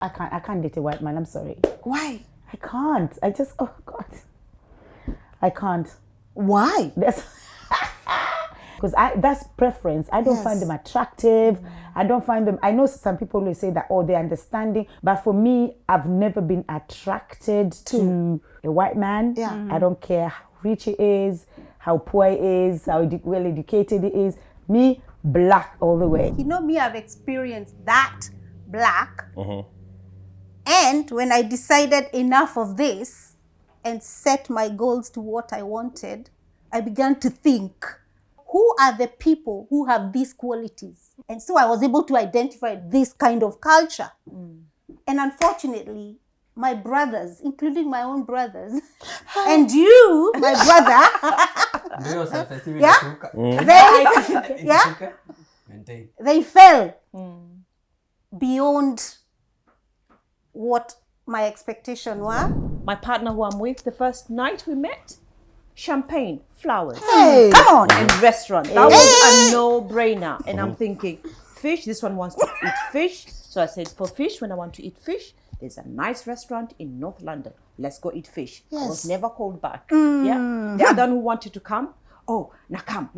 I can't date a white man. I'm sorry. Why? I can't. I just, oh God. I can't. Why? Because that's preference. I don't find them attractive. I don't find them, I know some people will say that, oh, they're understanding. But for me, I've never been attracted to a white man. Yeah. I don't care how rich he is, how poor he is, how well educated he is. Me, black all the way. You know me, I've experienced that black. And when I decided enough of this and set my goals to what I wanted, I began to think, who are the people who have these qualities? And so I was able to identify this kind of culture. And unfortunately, my brothers, including my own brothers, and you, my brother, they fell beyond what my expectation were. My partner who I'm with, the first night we met, champagne, flowers. Hey. Come on. And restaurant. That was a no-brainer. And I'm thinking, fish, this one wants to eat fish. So I said, for fish, when I want to eat fish, there's a nice restaurant in North London. Let's go eat fish. I was never called back. Yeah. The other one who wanted to come, oh, nakam,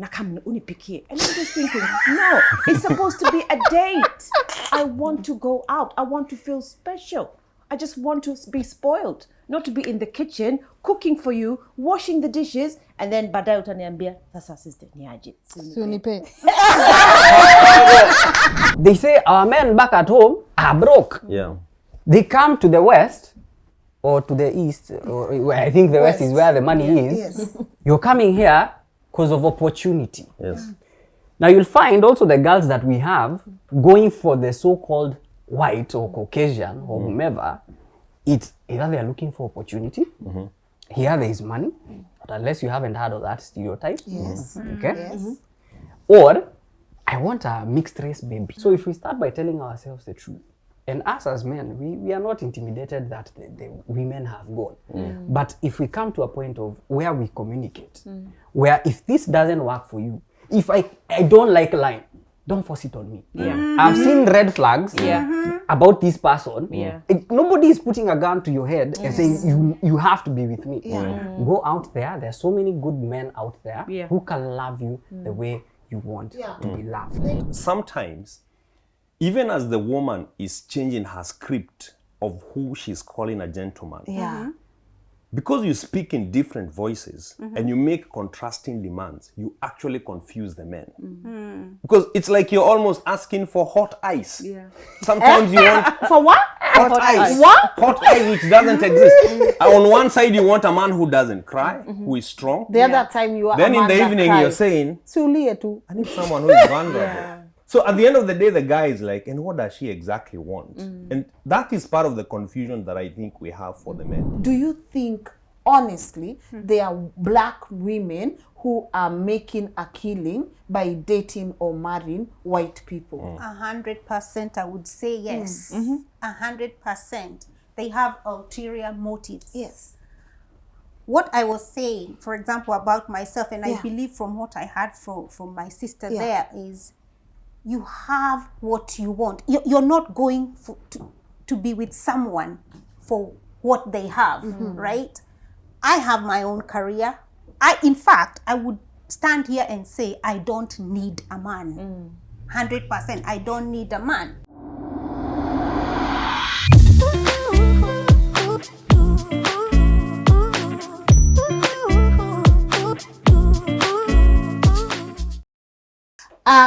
unipikie. And I'm just thinking, no, it's supposed to be a date. I want to go out. I want to feel special. I just want to be spoiled. Not to be in the kitchen, cooking for you, washing the dishes, and then baadaye utaniambia, sasa sister niaje. They say our men back at home are broke. Yeah. They come to the West or to the East, or I think the West is where the money is. Yes. You're coming here because of opportunity. Yes. Now you'll find also the girls that we have going for the so-called white or Caucasian or whomever, it's either they're looking for opportunity, here there is money, but unless you haven't heard of that stereotype. Yes. Okay? Yes. Or, I want a mixed race baby. So if we start by telling ourselves the truth, and us as men, we are not intimidated that the women have gone. But if we come to a point of where we communicate, where if this doesn't work for you, if I don't like line, don't force it on me. I've seen red flags about this person. Nobody is putting a gun to your head and saying you have to be with me. Go out there. There's so many good men out there who can love you the way you want to be loved. Sometimes, even as the woman is changing her script of who she's calling a gentleman, because you speak in different voices and you make contrasting demands, you actually confuse the men. Because it's like you're almost asking for hot ice. Sometimes you want... For what? Hot ice. What? Hot ice which doesn't exist. On one side you want a man who doesn't cry, who is strong. The other time you are Then a in man the evening that you're cries. saying, Sulie tu. I need someone who is vulnerable. So at the end of the day, the guy is like, and what does she exactly want? And that is part of the confusion that I think we have for the men. Do you think, honestly, there are black women who are making a killing by dating or marrying white people? 100%, I would say yes. 100%. They have ulterior motives. Yes. What I was saying, for example, about myself, and I believe from what I heard from my sister there, is you have what you want. You're not going to be with someone for what they have, right? I have my own career. In fact, I would stand here and say, I don't need a man. 100%, I don't need a man.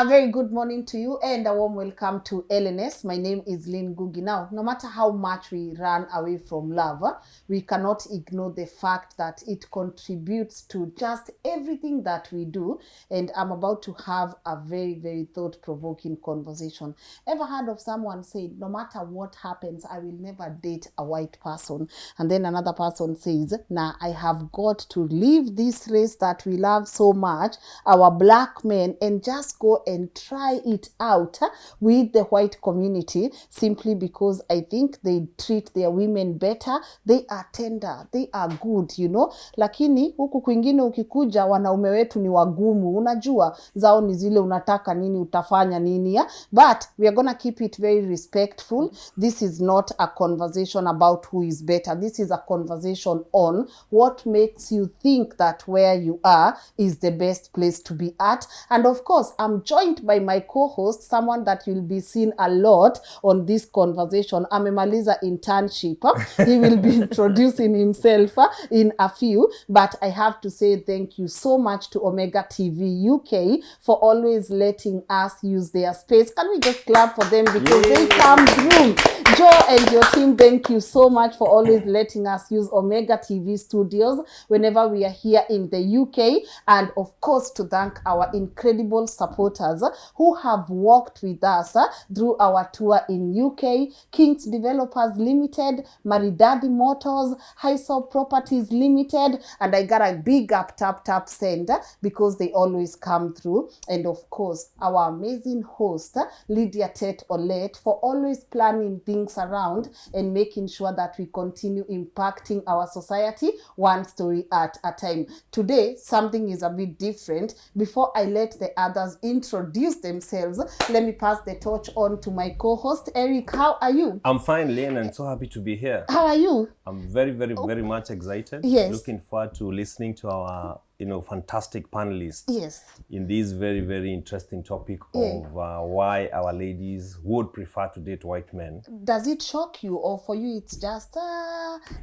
Very good morning to you and a warm welcome to LNS. My name is Lynn Ngugi. Now, no matter how much we run away from love, we cannot ignore the fact that it contributes to just everything that we do. And I'm about to have a very, very thought-provoking conversation. Ever heard of someone saying, no matter what happens, I will never date a white person? And then another person says, nah, I have got to leave this race that we love so much, our black men, and just go and try it out with the white community, simply because I think they treat their women better. They are tender, they are good, you know. Lakini huku kwingine ukikuja, wanaume wetu ni wagumu, unajua zao ni zile unataka nini utafanya nini ya. But we are gonna keep it very respectful. This is not a conversation about who is better. This is a conversation on what makes you think that where you are is the best place to be at. And of course, I'm joined by my co-host, someone that you'll be seeing a lot on this conversation. Amemaliza internship. He will be introducing himself in a few, but I have to say thank you so much to Omega TV UK for always letting us use their space. Can we just clap for them, because they come through. Joe and your team, thank you so much for always letting us use Omega TV studios whenever we are here in the UK. And of course, to thank our incredible supporters who have worked with us through our tour in UK. Kings Developers Limited, Maridadi Motors, Hyso Properties Limited, and I got a big up tap send because they always come through. And of course, our amazing host, Lydia Tet Olet, for always planning things around and making sure that we continue impacting our society one story at a time. Today, something is a bit different. Before I let the others introduce themselves, let me pass the torch on to my co-host, Eric. How are you? I'm fine, Lynn, and so happy to be here. How are you? I'm very, very much excited. Yes. Looking forward to listening to our, fantastic panelists. Yes. In this very interesting topic of why our ladies would prefer to date white men. Does it shock you, or for you it's just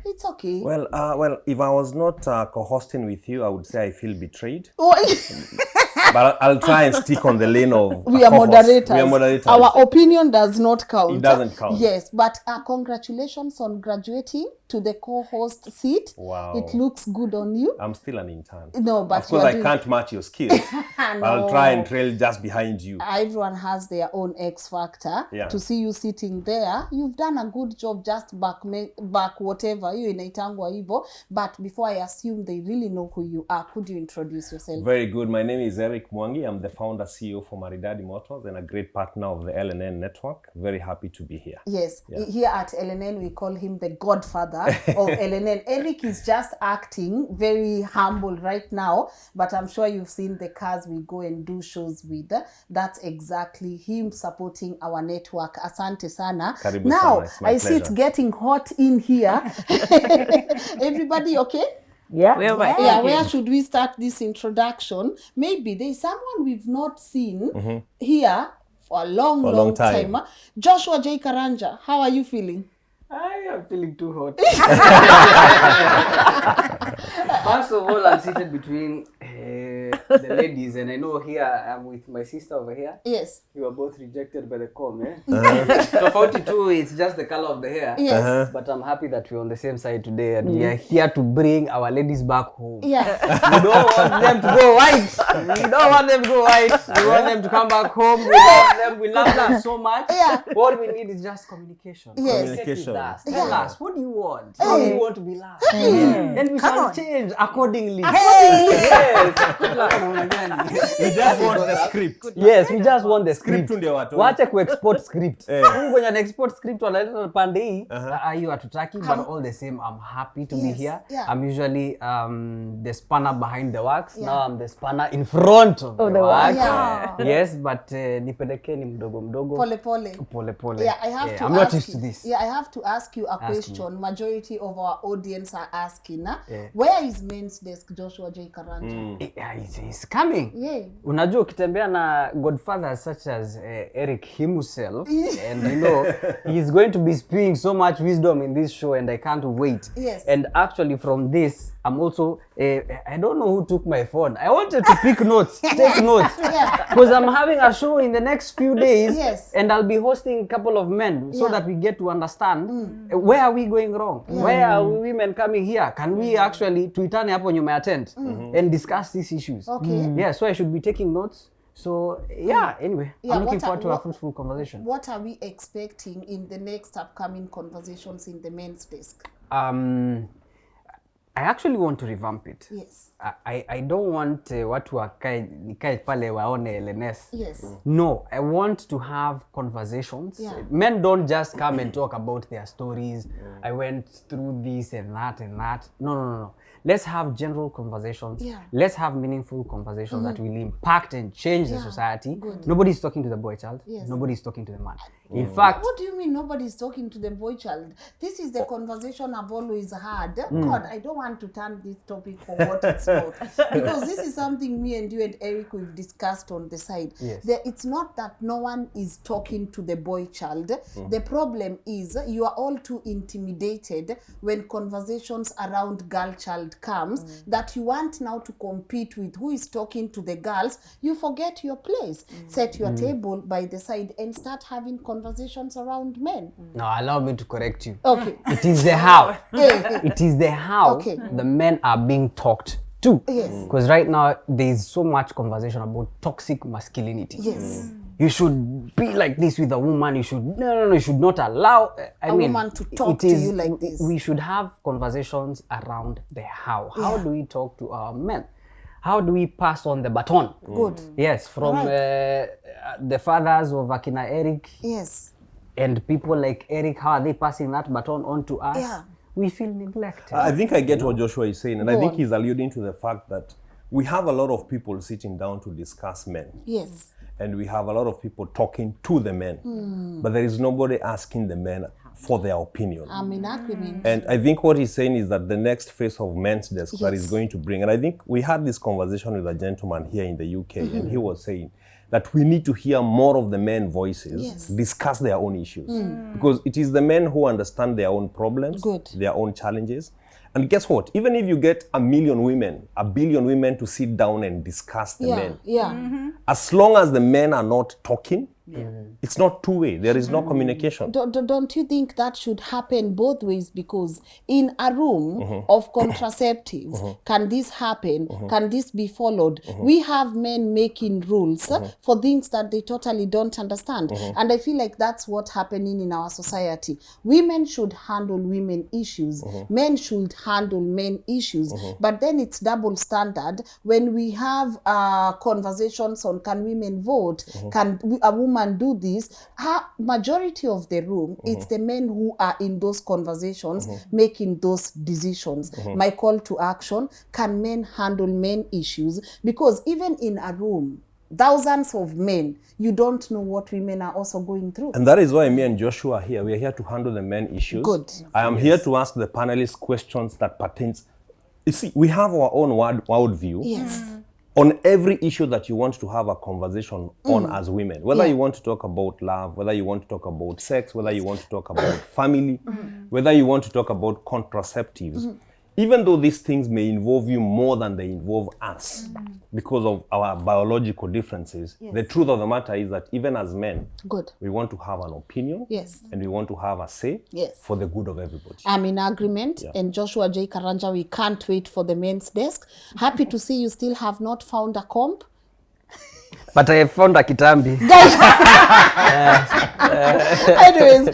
it's okay? Well, if I was not co-hosting with you, I would say I feel betrayed. But I'll try and stick on the lane of we are moderators. We are moderators. Our opinion does not count. It doesn't count. Yes, but congratulations on graduating to the co-host seat. Wow. It looks good on you. I'm still an intern. No, but of course I can't match your skills. But I'll try and trail just behind you. Everyone has their own X factor. Yeah. To see you sitting there, you've done a good job. Just back whatever you inaitangwa hivyo. But before I assume they really know who you are, could you introduce yourself? Very good. My name is Lynn Ngugi. I'm the founder CEO for Maridadi Motors and a great partner of the LNN network. Very happy to be here. Yes. Yeah. Here at LNN, we call him the godfather of LNN. Eric is just acting very humble right now, but I'm sure you've seen the cars we go and do shows with. That's exactly him supporting our network. Asante sana. Karibu now, sana. I see it's getting hot in here. Everybody okay? Yeah. Where should we start this introduction? Maybe there's someone we've not seen here for a long time. Joshua J. Karanja, how are you feeling? I am feeling too hot. First of all, I'm seated between the ladies, and I know here I'm with my sister over here. Yes. You are both rejected by the com, eh? So 42, it's just the color of the hair. Yes. But I'm happy that we're on the same side today, and we are here to bring our ladies back home. Yeah. We don't want them to go white. We don't want them to go white. We want them to come back home. We love them. We love them so much. Yeah. What we need is just communication. Yes. Communicate with us. Yeah. Tell us, what do you want? How do you want to be loved? Then we shall change accordingly. Yes. We just want the script. Yes, we just want the script. Ndio watu. Wacha ku-export script. Kwenye na-export script wanaleta pande hii. Hiyo hatutaki, but all the same, I'm happy to be here. Yeah. I'm usually the spanner behind the works. Now I'm the spanner in front of the works. Yeah. Yes, but nipelekeni mdogo. Pole. Yeah, I have to I'm ask not used you, to this. Yeah, I have to ask you a question. Majority of our audience are asking, Yeah. where is men's desk, Joshua J. Karanja? It's coming. Yeah. Unajua ukitembea na godfathers such as Eric himself, and you know he's going to be spewing so much wisdom in this show, and I can't wait. Yes. And actually from this, I'm also I don't know who took my phone. I wanted to pick notes, take notes, because I'm having a show in the next few days. Yes. And I'll be hosting a couple of men so that we get to understand where are we going wrong, where are women coming here, can we actually tuitane hapo nyuma ya tent and discuss these issues. Okay. Yeah, so I should be taking notes. So anyway, Yeah, I'm looking forward to a fruitful conversation. What are we expecting in the next upcoming conversations in the men's desk? I actually want to revamp it. Yes. I don't want watu nikae pale waone LNS. Yes. No, I want to have conversations. Yeah. Men don't just come and talk about their stories. I went through this and that and that. No. Let's have general conversations. Yeah. Let's have meaningful conversations that will impact and change the society. Nobody's talking to the boy child. Yes. Nobody's talking to the man. In fact, What do you mean nobody's talking to the boy child? This is the conversation I've always had. God, I don't want to turn this topic for what it's not. Because this is something me and you and Eric we've discussed on the side. Yes. It's not that no one is talking to the boy child. The problem is you are all too intimidated when conversations around girl child comes that you want now to compete with who is talking to the girls. You forget your place. Set your table by the side and start having conversations around men. now allow me to correct you. Okay. It is the how. Eh, It is the how Okay. the men are being talked to. Yes. Because right now there is so much conversation about toxic masculinity. Yes. You should be like this with a woman. You should you should not allow A woman to talk to you like this. We should have conversations around the how. How do we talk to our men? How do we pass on the baton? Good. Yes, from the fathers of Akina Eric Yes. and people like Eric. How are they passing that baton on to us? Yeah. We feel neglected. I think I get what Joshua is saying, and I Go think on. he's alluding to the fact that we have a lot of people sitting down to discuss men. Yes. And we have a lot of people talking to the men, but there is nobody asking the men for their opinion. I'm in agreement. And I think what he's saying is that the next phase of men's desk that Yes. is going to bring, and I think we had this conversation with a gentleman here in the UK, and he was saying that we need to hear more of the men voices Yes. discuss their own issues. Because it is the men who understand their own problems, Good. their own challenges. And guess what? Even if you get 1 million women, 1 billion women to sit down and discuss the men, as long as the men are not talking, it's not two-way. There is no communication. Don't you think that should happen both ways? Because in a room of contraceptives, can this happen? Can this be followed? We have men making rules for things that they totally don't understand. And I feel like that's what's happening in our society. Women should handle women issues. Men should handle men issues. But then it's double standard when we have conversations on can women vote? Can a woman do this? Majority of the room, it's the men who are in those conversations making those decisions. My call to action, can men handle men issues? Because even in a room, thousands of men, you don't know what women are also going through. And that is why me and Joshua are here. We are here to handle the men issues. Good. I am here to ask the panelists questions that pertains. You see, we have our own world view. Yes. On every issue that you want to have a conversation on as women, whether Yeah. you want to talk about love, whether you want to talk about sex, whether you want to talk about family, whether you want to talk about contraceptives, even though these things may involve you more than they involve us because of our biological differences, the truth of the matter is that even as men, Good. we want to have an opinion Yes. and we want to have a say Yes. for the good of everybody. I'm in agreement. And Joshua J. Karanja, we can't wait for the men's desk. Happy to see you still have not found a comp. But I found a kitambi. Anyways,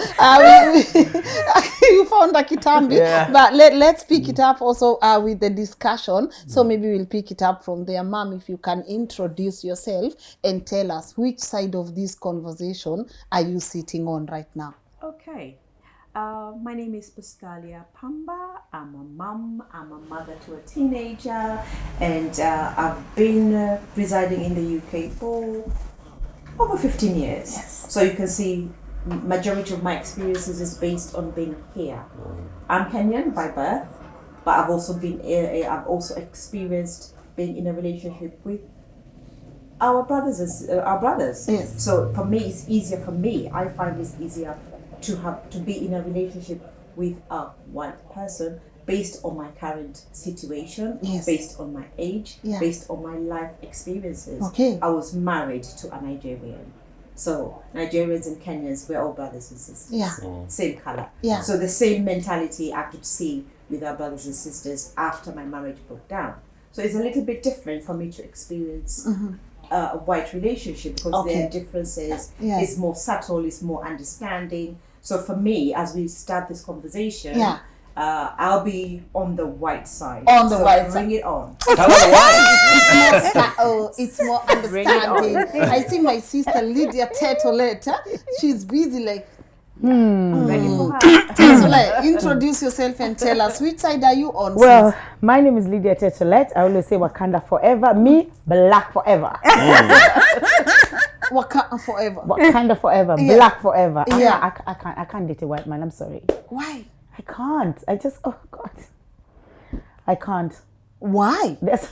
you found a kitambi, Yeah. but let's pick it up also with the discussion. So maybe we'll pick it up from there. Ma'am, if you can introduce yourself and tell us which side of this conversation are you sitting on right now? Okay. My name is Pascalia Pamba. I'm a mum, I'm a mother to a teenager, and I've been residing in the UK for over 15 years. So you can see majority of my experiences is based on being here. I'm Kenyan by birth, but I've also experienced being in a relationship with our brothers. Yes. So for me, it's easier for me. I find it's easier to be in a relationship with a white person based on my current situation, Yes. based on my age, Yeah. based on my life experiences. Okay. I was married to a Nigerian. So Nigerians and Kenyans, we're all brothers and sisters. Yeah. Same color. Yeah. So the same mentality I could see with our brothers and sisters after my marriage broke down. So it's a little bit different for me to experience a white relationship because there are differences. Yes. It's more subtle, it's more understanding. So for me, as we start this conversation, Yeah. I'll be on the white side. On the white side. Bring it on. Tell us why. It's more understanding. I see my sister Lydia Tetoleta. She's busy like. Ready for her. Tetole, introduce yourself and tell us which side are you on? Well, my name is Lydia Tetolet. I always say Wakanda forever. Me, black forever. Wakanda forever. Wakanda forever. Yeah. Black forever. Yeah. I can't date a white man. I'm sorry. Why? I can't. I just, oh God. I can't. Why? That's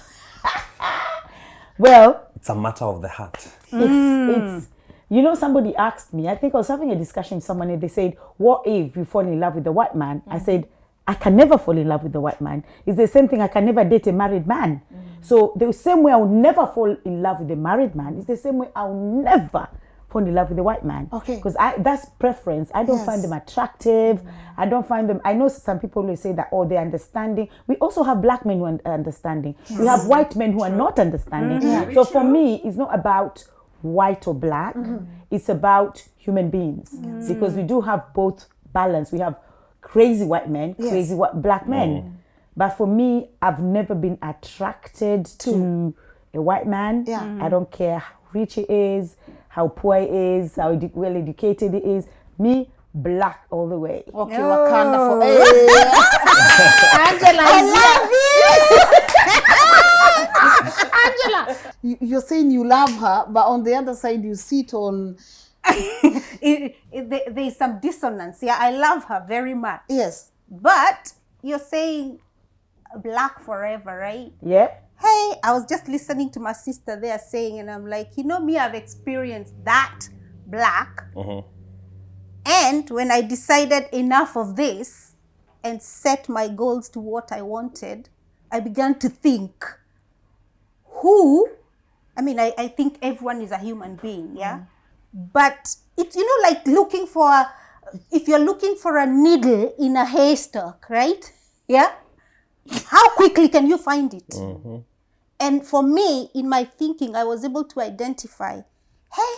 well, It's a matter of the heart. it's you know, somebody asked me, I think I was having a discussion with someone and they said, what if you fall in love with a white man? I said, I can never fall in love with a white man. It's the same thing, I can never date a married man. So the same way I will never fall in love with a married man, it's the same way I will never fall in love with a white man. Okay. Because that's preference. I don't find them attractive. I don't find them, I know some people will say that, oh, they're understanding. We also have black men who are understanding. We have white men who are not understanding. So for me, it's not about white or black. It's about human beings. Because we do have both balance. We have crazy white men, crazy black men. But for me, I've never been attracted to a white man. I don't care how rich he is, how poor he is, how well educated he is. Me, black all the way. Okay, Wakanda for Angela, Angela, you're saying you love her, but on the other side you sit on. There's some dissonance. Yeah, I love her very much. Yes. But you're saying black forever, right? Yeah. Hey, I was just listening to my sister there saying, and I'm like, you know, me, I've experienced that black. And when I decided enough of this and set my goals to what I wanted, I began to think I think everyone is a human being, yeah? But it's, you know, like if you're looking for a needle in a haystack, right? Yeah? How quickly can you find it? And for me, in my thinking, I was able to identify, hey,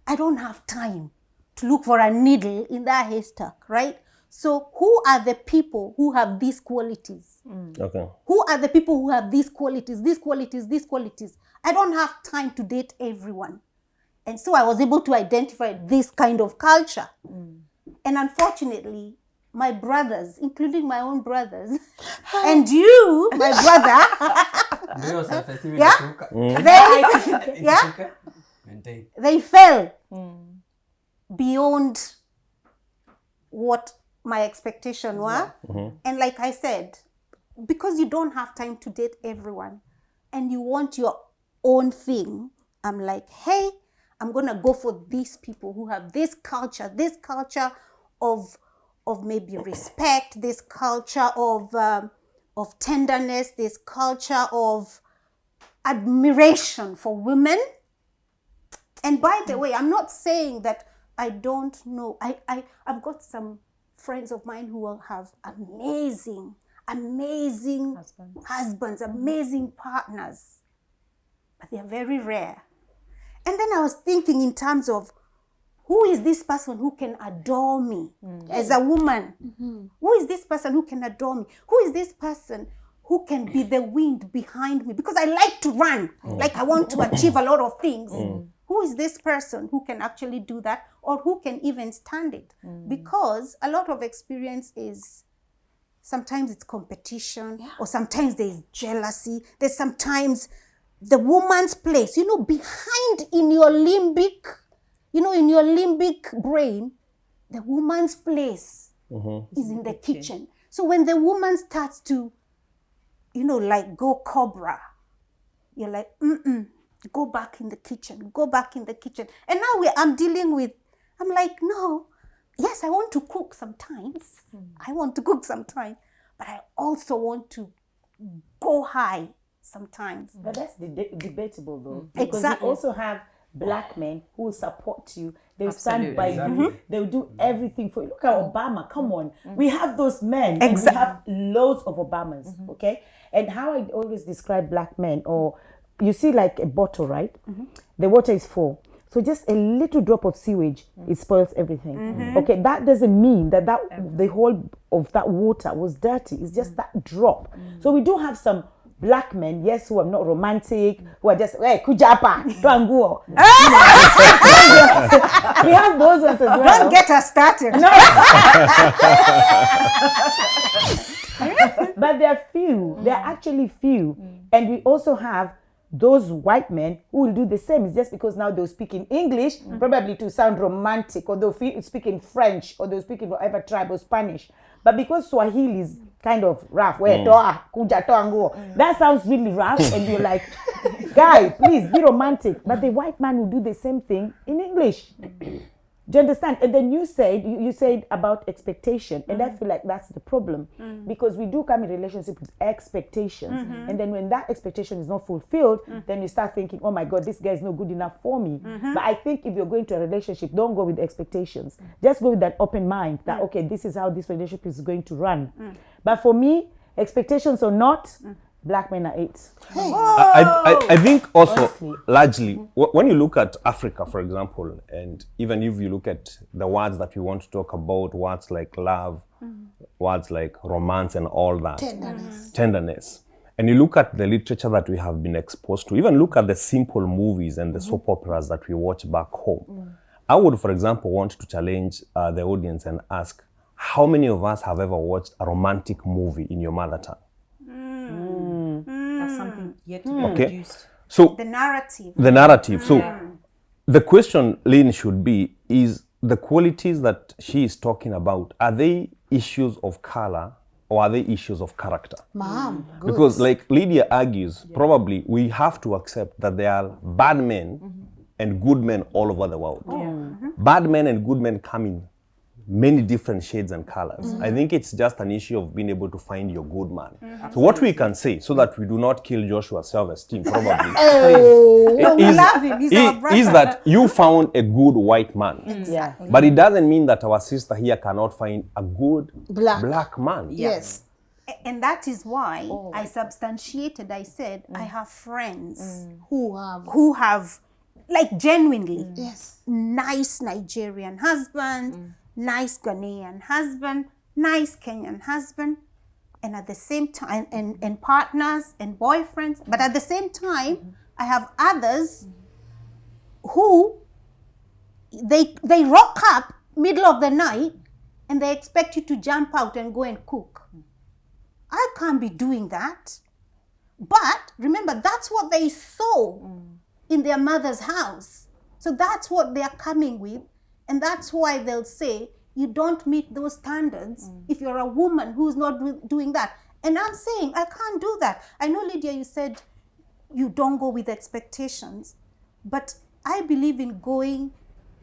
I don't have time to look for a needle in that haystack, right? So who are the people who have these qualities? Okay. Who are the people who have these qualities, these qualities, these qualities? I don't have time to date everyone. And so I was able to identify this kind of culture. And unfortunately, my brothers, including my own brothers, and you, my brother, they fell beyond what my expectation were. And like I said, because you don't have time to date everyone and you want your own thing, I'm like, hey, I'm gonna go for these people who have this culture of maybe respect, this culture of tenderness, this culture of admiration for women. And by the way, I'm not saying that I don't know. I've got some friends of mine who will have amazing husbands, amazing partners, but they are very rare. And then I was thinking in terms of, who is this person who can adore me as a woman? Who is this person who can adore me? Who is this person who can be the wind behind me? Because I like to run, like I want to achieve a lot of things. Who is this person who can actually do that, or who can even stand it? Because a lot of experience is, sometimes it's competition, or sometimes there's jealousy. There's sometimes the woman's place, you know, behind in your limbic brain, the woman's place is in the kitchen. So when the woman starts to, you know, like go cobra, you're like, go back in the kitchen, go back in the kitchen. And now I'm dealing with, I'm like, no, yes, I want to cook sometimes. I want to cook sometimes, but I also want to go high sometimes. But that's debatable though. Because Exactly. we also have black men who will support you. They'll stand by you. They'll do everything for you. Look at Obama. Come on. We have those men. And we have loads of Obamas. Okay? And how I always describe black men, or you see like a bottle, right? The water is full. So just a little drop of sewage, it spoils everything. Okay, that doesn't mean that the whole of that water was dirty. It's just that drop. So we do have some black men, yes, who are not romantic, who are just, hey, kujapa, tuanguo. We have those ones as well. Don't get us started. But they're few. They're actually few. And we also have those white men who will do the same. It's just because now they'll speak in English, probably to sound romantic, or they'll speak in French, or they'll speak in whatever tribe, or Spanish. But because Swahili is kind of rough, that sounds really rough, and you're like, guy, please be romantic. But the white man will do the same thing in English. Do you understand? And then you said about expectation, and I feel like that's the problem, because we do come in relationship with expectations, and then when that expectation is not fulfilled, then you start thinking, oh my God, this guy is not good enough for me. But I think if you're going to a relationship, don't go with expectations. Just go with that open mind that, okay, this is how this relationship is going to run. But for me, expectations or not, black men are it. I think also, Honestly. largely, when you look at Africa, for example, and even if you look at the words that we want to talk about, words like love, words like romance and all that, tenderness, and you look at the literature that we have been exposed to, even look at the simple movies and the soap operas that we watch back home. I would, for example, want to challenge the audience and ask, how many of us have ever watched a romantic movie in your mother tongue? That's something yet to be Okay. produced. So The narrative. the narrative. So the question, Lynn, should be, is the qualities that she is talking about, are they issues of color or are they issues of character? Mom, good. Because like Lydia argues, probably we have to accept that there are bad men and good men all over the world. Bad men and good men come in many different shades and colors. I think it's just an issue of being able to find your good man. So what we can say, so that we do not kill Joshua's self-esteem, probably, No, we love him. He's our brother. is that you found a good white man. Yeah. But it doesn't mean that our sister here cannot find a good Black. man. Yes. And that is why I substantiated, I said, I have friends who have, like, genuinely Yes. nice Nigerian husband, nice Ghanaian husband, nice Kenyan husband, and at the same time, and partners and boyfriends, but at the same time, I have others who they rock up middle of the night and they expect you to jump out and go and cook. I can't be doing that. But remember, that's what they saw in their mother's house. So that's what they're coming with. And that's why they'll say, you don't meet those standards if you're a woman who's not doing that. And I'm saying, I can't do that. I know, Lydia, you said you don't go with expectations. But I believe in going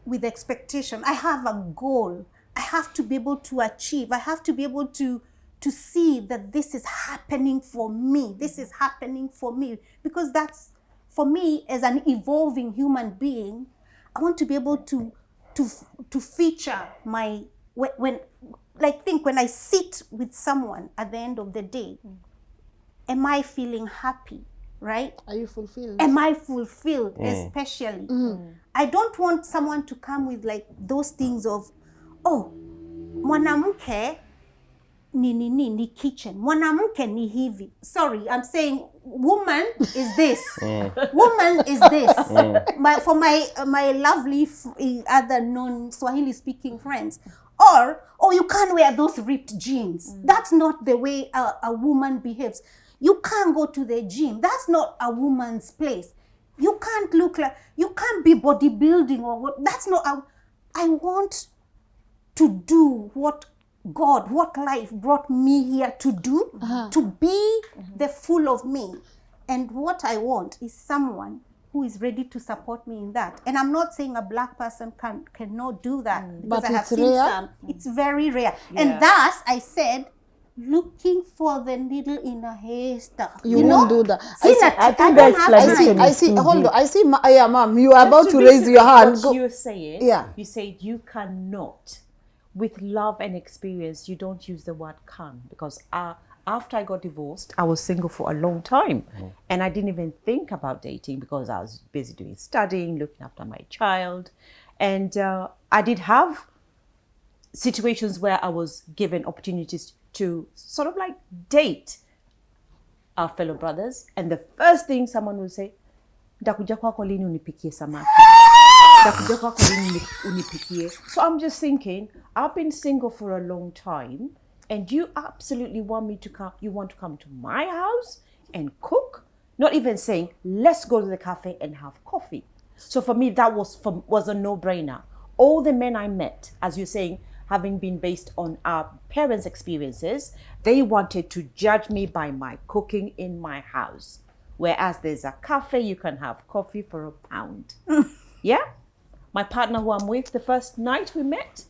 with expectation. I have a goal. I have to be able to achieve. I have to be able to see that this is happening for me. This is happening for me. Because that's, for me, as an evolving human being, I want to be able to feature my, when I sit with someone at the end of the day, am I feeling happy, right? Are you fulfilled? Am I fulfilled, especially? I don't want someone to come with like those things of, oh, mwanamke ni kitchen, mwanamke ni hivi. Sorry, I'm saying woman is this. Woman is this. For my lovely other non-Swahili speaking friends. Or, oh, you can't wear those ripped jeans. That's not the way a woman behaves. You can't go to the gym. That's not a woman's place. You can't look like, you can't be bodybuilding or what. That's not, I want to do what God, what life brought me here to do, to be the full of me. And what I want is someone who is ready to support me in that. And I'm not saying a black person cannot do that, because But I have it's seen rare. some. It's very rare. And thus, I said, looking for the needle in a haystack. You won't do that. See, I think don't the have explanation time. I see, too hold deep. on. I see, yeah, ma'am, you are about Just to be raise your hand. what Go. you're saying, Yeah. you said you cannot. With love and experience, you don't use the word can, because after I got divorced, I was single for a long time. And I didn't even think about dating because I was busy doing studying, looking after my child. And I did have situations where I was given opportunities to sort of like date our fellow brothers. And the first thing someone will say, "Ndakuja kwako lini unipikie samaki." Ndakuja kwako lini unipikie. So I'm just thinking, I've been single for a long time, and you absolutely want me to come, you want to come to my house and cook? Not even saying, let's go to the cafe and have coffee. So for me, that was a no-brainer. All the men I met, as you're saying, having been based on our parents' experiences, they wanted to judge me by my cooking in my house. Whereas there's a cafe, you can have coffee for £1. Yeah? My partner who I'm with, the first night we met,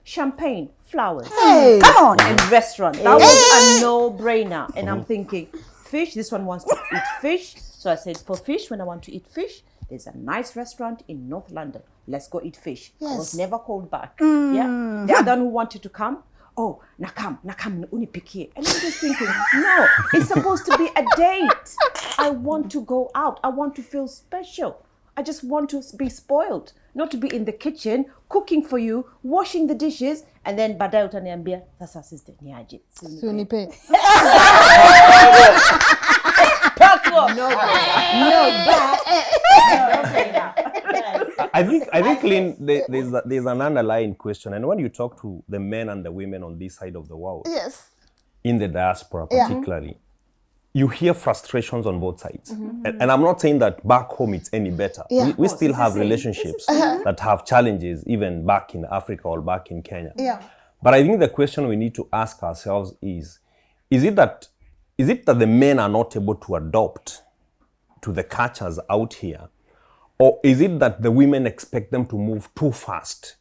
champagne, flowers. Hey. Come on. And restaurant. That was a no-brainer. And I'm thinking, fish, this one wants to eat fish. So I said, for fish, when I want to eat fish, there's a nice restaurant in North London. Let's go eat fish. I was never called back. Yeah. The other one who wanted to come, oh, nakam, unipikie. And I'm just thinking, no, it's supposed to be a date. I want to go out. I want to feel special. I just want to be spoiled. Not to be in the kitchen, cooking for you, washing the dishes, and then baadaye utaniambia, sasa sister, niaje. Unipe. I think, Lynn, there's an underlying question, and when you talk to the men and the women on this side of the world, Yes. in the diaspora particularly, you hear frustrations on both sides. And I'm not saying that back home it's any better. We still have relationships that have challenges, even back in Africa or back in Kenya. Yeah. But I think the question we need to ask ourselves is it that the men are not able to adopt to the cultures out here? Or is it that the women expect them to move too fast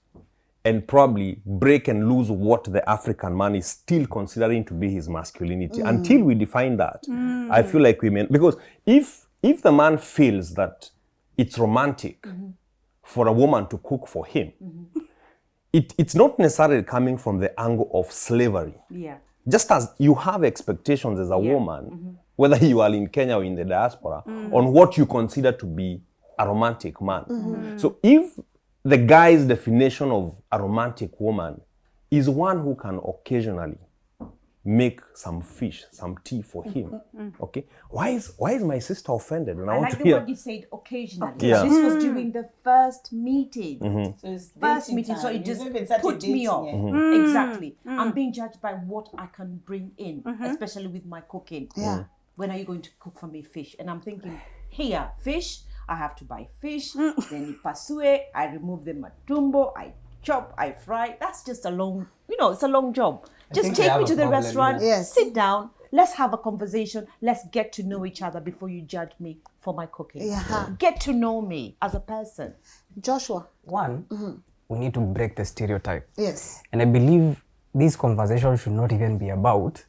and probably break and lose what the African man is still considering to be his masculinity? Until we define that, I feel like women, because if the man feels that it's romantic for a woman to cook for him, it's not necessarily coming from the angle of slavery. Yeah. Just as you have expectations as a woman, whether you are in Kenya or in the diaspora, on what you consider to be a romantic man. So if the guy's definition of a romantic woman is one who can occasionally make some fish, some tea for him, okay? Why is my sister offended? And I want like to the hear. word you said, occasionally. Yeah. This was during the first meeting. So it's First dating meeting, so time. it just You've even started put me dating off. yet. Exactly. I'm being judged by what I can bring in, especially with my cooking. Yeah. When are you going to cook for me fish? And I'm thinking, here, fish, I have to buy fish, then ipasue, I remove the matumbo, I chop, I fry. That's just a long, it's a long job. Just think we take have me a to the problem, restaurant, Yes. sit down, let's have a conversation, let's get to know each other before you judge me for my cooking. Yeah. Get to know me as a person. Joshua. One, we need to break the stereotype. Yes. And I believe this conversation should not even be about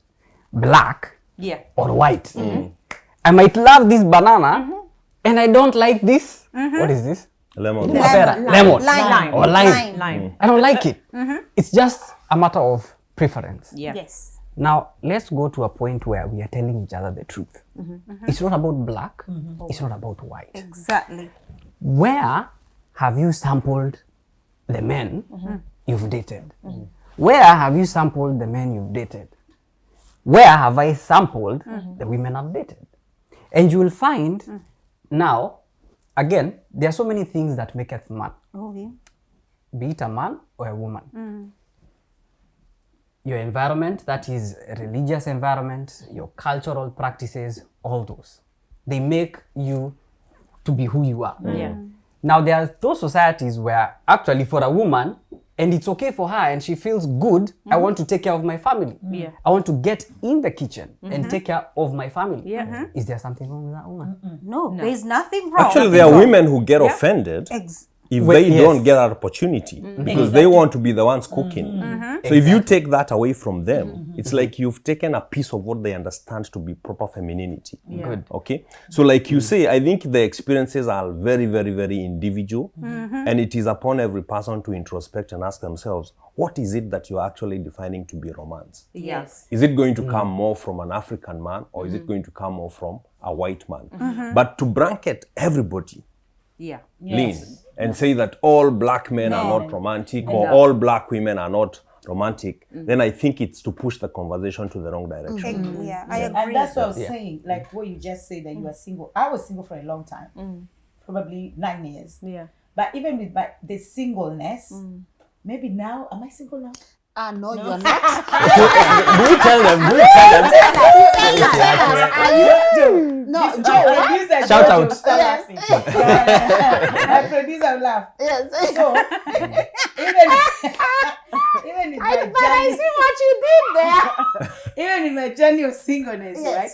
black Yeah. or white. I might love this banana and I don't like this. What is this? Lemon. Lemon. Lime. Or lime. Lime. I don't like it. It's just a matter of preference. Yeah. Yes. Now, let's go to a point where we are telling each other the truth. It's not about black. It's not about white. Exactly. Where have you sampled the men you've dated? Where have you sampled the men you've dated? Where have I sampled the women I've dated? And you will find now, again, there are so many things that make a man, Oh, yeah. be it a man or a woman. Your environment, that is a religious environment, your cultural practices, all those. They make you to be who you are. Yeah. Now, there are those societies where actually for a woman, and it's okay for her and she feels good, I want to take care of my family. Yeah. I want to get in the kitchen and take care of my family. Yeah. Is there something wrong with that woman? No, there's nothing wrong. Actually, there are women who get offended if Well, they yes. don't get that opportunity because they want to be the ones cooking. So if you take that away from them, it's like you've taken a piece of what they understand to be proper femininity. Good. Okay? So like you say, I think the experiences are very, very, very individual. And it is upon every person to introspect and ask themselves, what is it that you're actually defining to be romance? Yes. Is it going to come more from an African man, or is it going to come more from a white man? But to blanket everybody, Yeah. Lynn, and say that all black men are not romantic, or all black women are not romantic, then I think it's to push the conversation to the wrong direction. Yeah, I agree. And that's what I was saying, like what you just said, that you were single. I was single for a long time, probably 9 years. Yeah. But even with the singleness, maybe now, am I single now? No, you're not. Do you tell them? No, Producer Shout George out. will start laughing. My producer will laugh. yes. So, even in my journey, what you did there. even in my journey of singleness, Yes. right?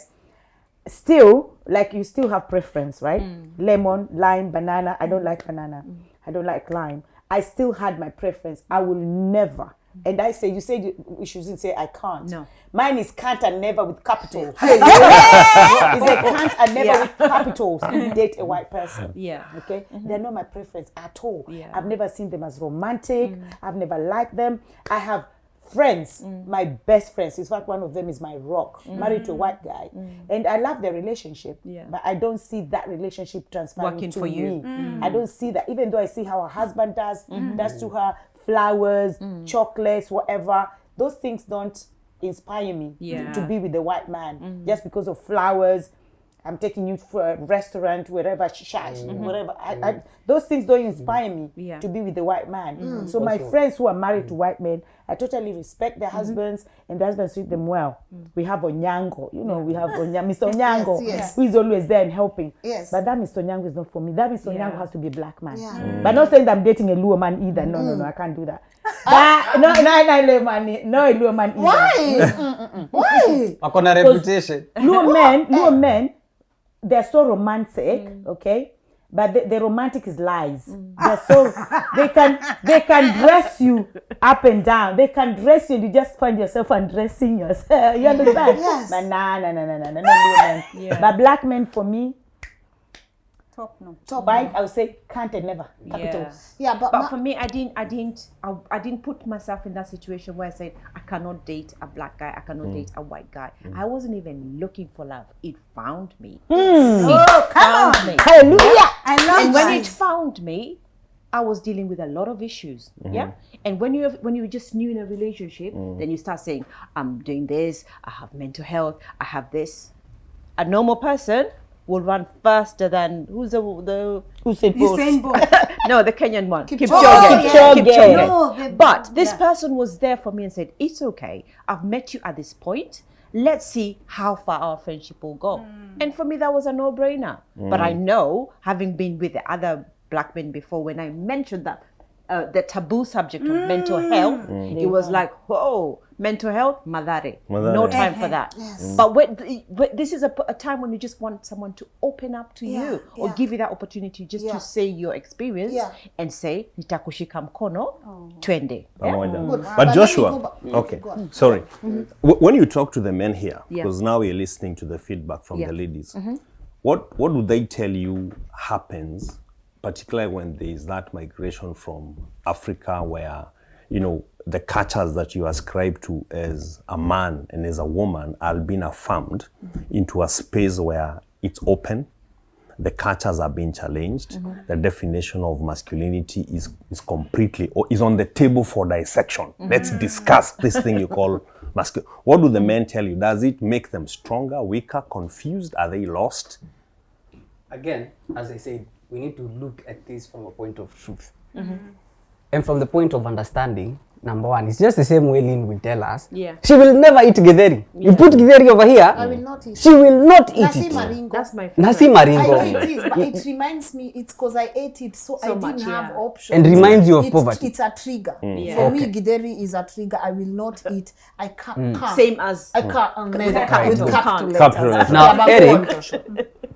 Still, like you still have preference, right? Lemon, lime, banana. I don't like banana. I don't like lime. I still had my preference. I will never. And I say, you said we shouldn't say I can't. No. Mine is can't and never with capitals. It's a can't and never with capitals. Date a white person. Yeah. Okay? They're not my preference at all. Yeah. I've never seen them as romantic. I've never liked them. I have friends, my best friends. In fact, one of them is my rock, married to a white guy. And I love their relationship. Yeah. But I don't see that relationship transferring Working to for you. me. I don't see that. Even though I see how her husband does to her, flowers, chocolates, whatever. Those things don't inspire me to be with the white man just because of flowers. I'm taking you for a restaurant, wherever, whatever. Those things don't inspire me to be with the white man. So my friends who are married to white men, I totally respect their husbands, and the husbands treat them well. We have Onyango, we have Mr. Onyango, Yes. who is always there and helping. Yes. But that Mr. Onyango is not for me. That Mr. Onyango has to be a black man. Yeah. But not saying that I'm dating a Luo man either. No, I can't do that. But no a Luo man either. Why? Akona reputation. Luo men, they're so romantic, okay? But the romantic is lies. They're so they can dress you up and down. They can dress you and you just find yourself undressing yourself. You understand? Yes. But no Luo men. But black men for me, Top no. white, I would say can't and never. Capital. Yeah, But for me, I didn't put myself in that situation where I said I cannot date a black guy, I cannot date a white guy. I wasn't even looking for love. It found me. It found me. Hallelujah. I love And when that. it found me, I was dealing with a lot of issues. Yeah. And when you're just new in a relationship, then you start saying, I'm doing this, I have mental health, I have this. A normal person will run faster than who's the Usain Bolt. no, the Kenyan one. Kipchoge. Kipchoge. No, But this person was there for me and said, it's okay. I've met you at this point. Let's see how far our friendship will go. And for me, that was a no-brainer. But I know, having been with the other black men before, when I mentioned that the taboo subject of mental health, it was like, whoa, mental health, madare. No time for that. Yes. But this is a time when you just want someone to open up to you or give you that opportunity just to say your experience and say, nitakushika mkono, twende. Pamoja. But Joshua, okay, sorry. When you talk to the men here, because now we're listening to the feedback from the ladies, what do they tell you happens, particularly when there is that migration from Africa where, the cultures that you ascribe to as a man and as a woman are being affirmed into a space where it's open, the cultures are being challenged, the definition of masculinity is completely, or is on the table for dissection. Let's discuss this thing you call masculinity. What do the men tell you? Does it make them stronger, weaker, confused? Are they lost? Again, as I said, we need to look at this from a point of truth. And from the point of understanding, number one, it's just the same way Lynn will tell us. Yeah. She will never eat githeri. You put githeri over here, I will not eat. she will not eat Nasi it. maringo. That's my favorite. Nasi I know maringo. it is, but it reminds me, it's because I ate it, so I much, didn't have yeah. options. And reminds you of poverty. It's a trigger. Yeah. For me, Okay. githeri is a trigger. I will not eat. I can't. Same as I can't. With capital. capital letters. Capital letters. Now, Yeah, but Eric, go on, Joshua.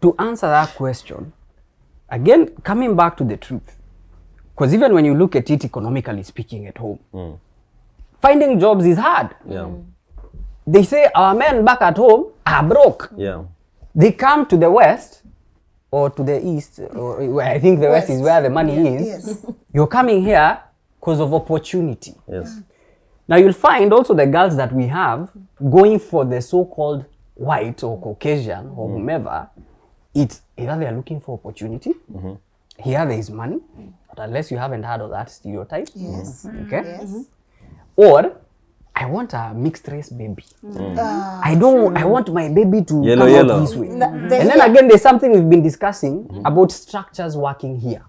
to answer that question, again, coming back to the truth, because even when you look at it economically speaking at home, finding jobs is hard. Yeah. They say our men back at home are broke. Yeah. They come to the West or to the East, or I think the West is where the money is. Yes. You're coming here because of opportunity. Yes. Now you'll find also the girls that we have going for the so-called white or Caucasian or whomever, it's either they're looking for opportunity, here there is money, but unless you haven't heard of that stereotype, okay? Yes. Or I want a mixed race baby. I want my baby to Yellow, come yellow. out this way. And then again, there's something we've been discussing about structures working here.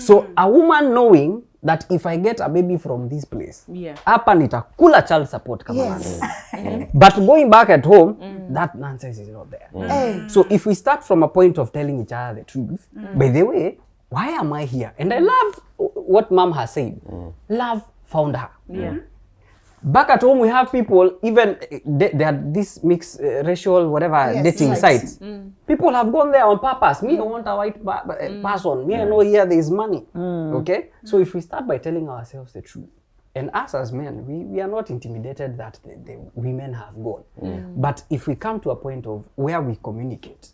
So a woman knowing that if I get a baby from this place, hapa nitakula child support kama nani. But going back at home, that nonsense is not there. So if we start from a point of telling each other the truth, by the way, why am I here? And I love what mom has said. Love found her. Back at home, we have people, even there are this mixed racial, whatever, dating sites. People have gone there on purpose. Me, I want a white person. Me, I know here there is money. Okay? So if we start by telling ourselves the truth, and us as men, we are not intimidated that the women have gone. But if we come to a point of where we communicate,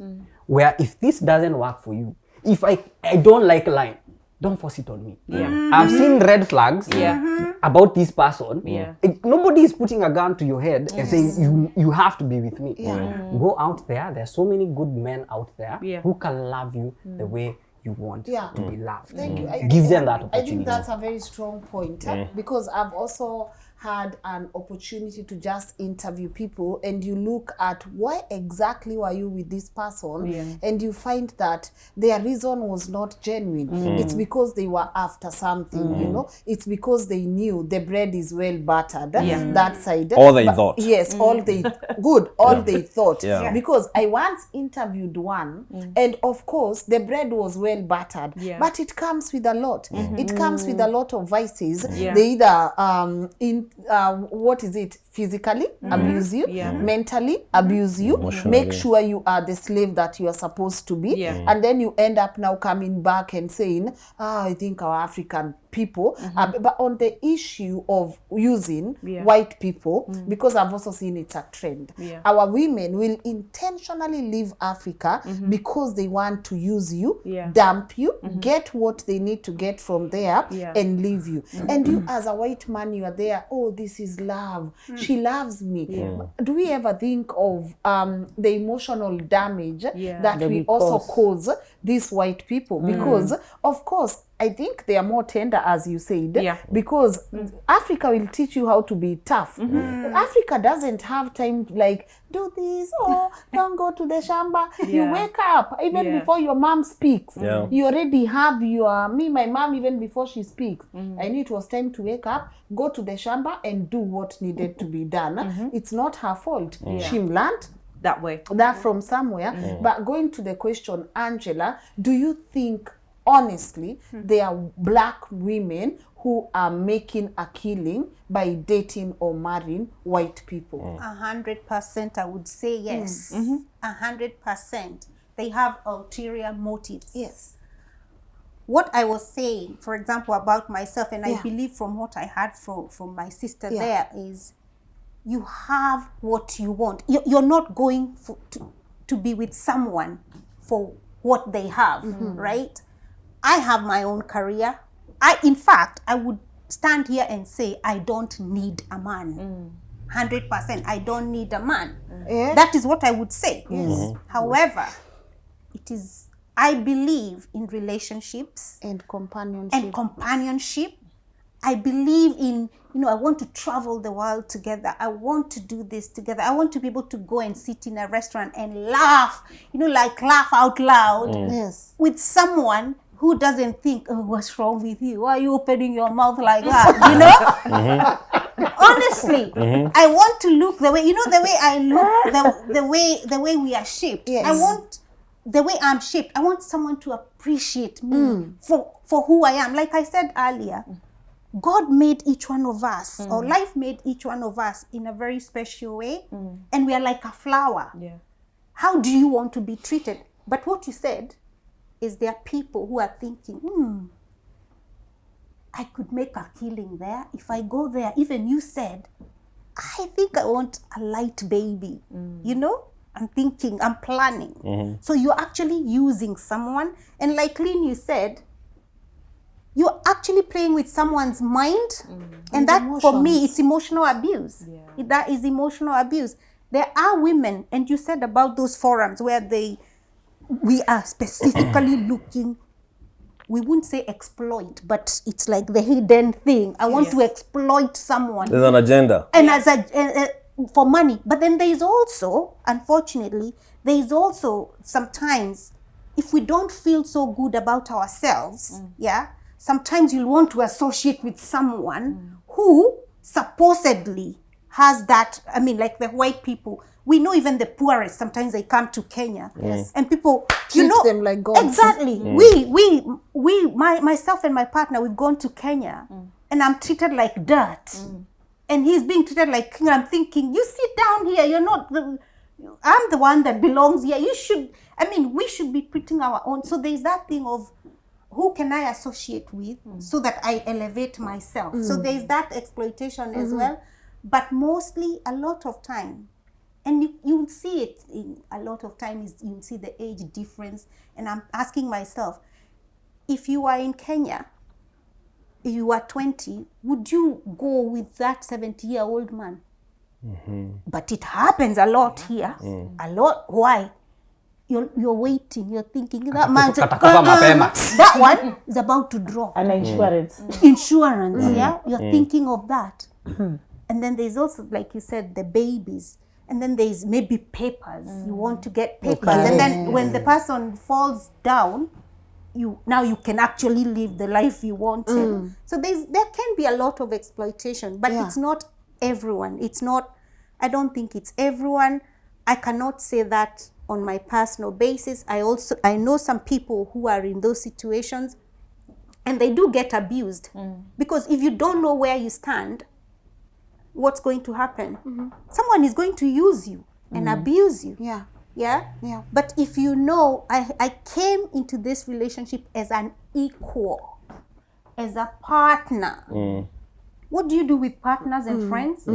where if this doesn't work for you, if I don't like line, don't force it on me. I've seen red flags about this person. Nobody is putting a gun to your head and saying you have to be with me. Go out there. There's so many good men out there who can love you the way you want to be loved. Thank you. Give them that I opportunity. think that's a very strong point because I've also had an opportunity to just interview people, and you look at why exactly were you with this person, and you find that their reason was not genuine. It's because they were after something, you know. It's because they knew the bread is well buttered, that side. All they thought. Yes, all they all they thought. Because I once interviewed one, and of course the bread was well buttered, but it comes with a lot. It comes with a lot of vices. They either what is it, physically abuse you, mentally abuse you, make sure you are the slave that you are supposed to be, and then you end up now coming back and saying, I think our African people, but on the issue of using white people, because I've also seen it's a trend. Our women will intentionally leave Africa because they want to use you, dump you, get what they need to get from there, and leave you. And you as a white man, you are there, oh, this is love. She loves me. Do we ever think of the emotional damage that we also cause these white people? Because, of course, I think they are more tender, as you said, because Africa will teach you how to be tough. Africa doesn't have time like, do this, or don't go to the shamba. You wake up, even before your mom speaks. You already have my mom, even before she speaks. I knew it was time to wake up, go to the shamba and do what needed to be done. It's not her fault. She learned that from somewhere. But going to the question, Angela, do you think honestly there are black women who are making a killing by dating or marrying white people? 100%, I would say yes. 100%. They have ulterior motives. Yes. What I was saying, for example, about myself, and I believe from what I heard from my sister there, is you have what you want. You're not going to be with someone for what they have, right? I have my own career. In fact, I would stand here and say, I don't need a man. 100%, I don't need a man. That is what I would say. However, I believe in relationships and companionship. I believe in, I want to travel the world together. I want to do this together. I want to be able to go and sit in a restaurant and laugh, laugh out loud with someone who doesn't think, oh, what's wrong with you? Why are you opening your mouth like that? Honestly, I want to look the way, the way I look, the way we are shaped. I want the way I'm shaped. I want someone to appreciate me for who I am. Like I said earlier, God made each one of us, or life made each one of us in a very special way, and we are like a flower. How do you want to be treated? But what you said is there are people who are thinking, I could make a killing there. If I go there, even you said, I think I want a light baby. I'm thinking, I'm planning. So you're actually using someone. And like Lynn, you said, you're actually playing with someone's mind. And that, for me, it's emotional abuse. That is emotional abuse. There are women, and you said about those forums where we are specifically looking, we wouldn't say exploit, but it's like the hidden thing. I want to exploit someone. There's an agenda. And as for money. But then there is also, unfortunately, there is also sometimes, if we don't feel so good about ourselves, sometimes you'll want to associate with someone who supposedly has that. I mean, like the white people, we know even the poorest, sometimes they come to Kenya, and people treat them like gods. Exactly. Myself and my partner, we've gone to Kenya, and I'm treated like dirt, and he's being treated like king. I'm thinking, you sit down here. You're not I'm the one that belongs here. You should. I mean, we should be treating our own. So there's that thing of, who can I associate with so that I elevate myself? So there's that exploitation as well. But mostly, a lot of time, and you'll see it in a lot of times, you'll see the age difference. And I'm asking myself, if you are in Kenya, if you are 20, would you go with that 70-year-old man? But it happens a lot here. A lot. Why? You're waiting, you're thinking that man, that one is about to drop. And insurance. Insurance, you're thinking of that. And then there's also, like you said, the babies. And then there's maybe papers. You want to get papers. And then when the person falls down, you can actually live the life you wanted. So there can be a lot of exploitation, but it's not everyone. I don't think it's everyone. I cannot say that on my personal basis. I know some people who are in those situations, and they do get abused. Because if you don't know where you stand, what's going to happen? Someone is going to use you and abuse you. Yeah. But if you know, I came into this relationship as an equal, as a partner. What do you do with partners and friends?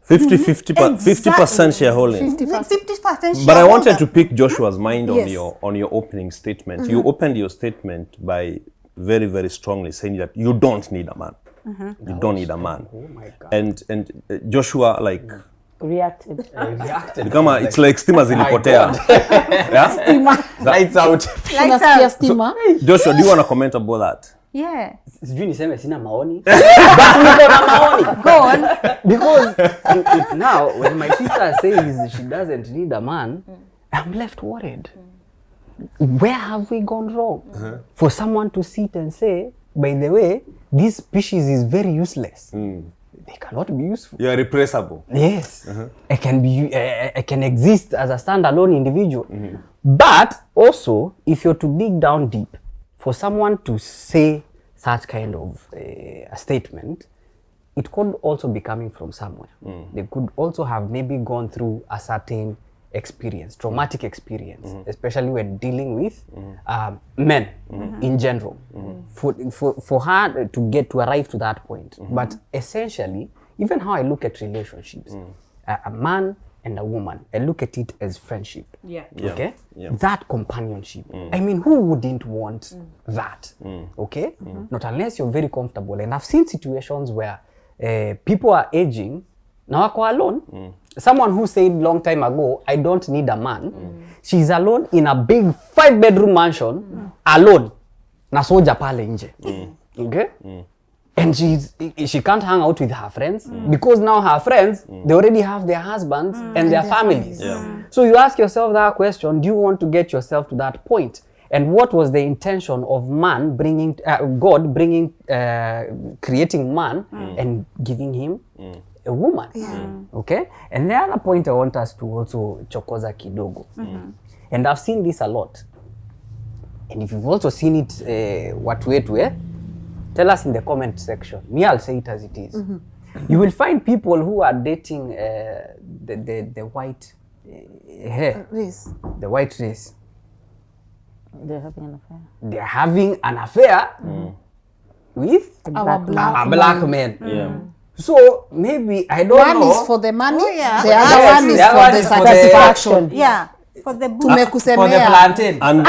50% shareholding. 50% shareholding. But I wanted to pick Joshua's mind on your opening statement. You opened your statement by very, very strongly saying that you don't need a man. You don't need a man. Oh my God. And Joshua reacted. It's like stima zilipotea. Lights out. So, Joshua, do you want to comment about that? Yeah. Sijui niseme sina maoni. But niko na maoni. Go on. Because now, when my sister says she doesn't need a man, I'm left worried. Where have we gone wrong? For someone to sit and say, by the way, this species is very useless. They cannot be useful. You are replaceable. Yes. I can exist as a standalone individual. But also, if you're to dig down deep, for someone to say such kind of a statement, it could also be coming from somewhere. They could also have maybe gone through a certain experience, traumatic experience, especially when dealing with men in general, for her to arrive to that point. But essentially, even how I look at relationships, a man and a woman, I look at it as friendship. Okay? That companionship. I mean, who wouldn't want that? Okay? Not unless you're very comfortable. And I've seen situations where people are aging, now wako alone. Someone who said long time ago, I don't need a man. She's alone in a big 5-bedroom mansion, alone. Na soja pale nje. Okay? And she can't hang out with her friends because now her friends, they already have their husbands and their families. So you ask yourself that question, do you want to get yourself to that point? And what was the intention of man bringing, God bringing, creating man and giving him a woman? Okay? And the other point I want us to also chokoza kidogo. And I've seen this a lot. And if you've also seen it, watu wetu, tell us in the comment section. Me, I'll say it as it is. You will find people who are dating the white Race. the white race. They're having an affair. They're having an affair with Our black men. So maybe, I don't know. One is for the money, the Yes, other one is the other for one the is for satisfaction. Yeah. For the for the plantain. And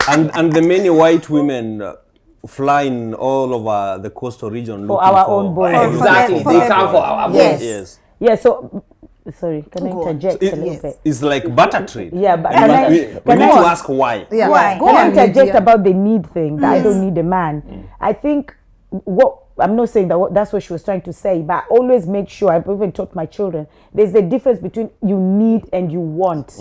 and the many white women flying all over the coastal region For looking our own boys. Exactly. For They everyone. come for our boys. Yes. Yes. Yeah, so sorry, can I Go on. interject It- a little yes. bit? It's like butter trade. Yeah, but And can I- we can need I- to ask why. Yeah. Why? Go Can I on, interject Lydia. about the need thing, that I don't need a man? I think what I'm not saying that that's what she was trying to say, but I always make sure, I've even taught my children, there's a difference between you need and you want.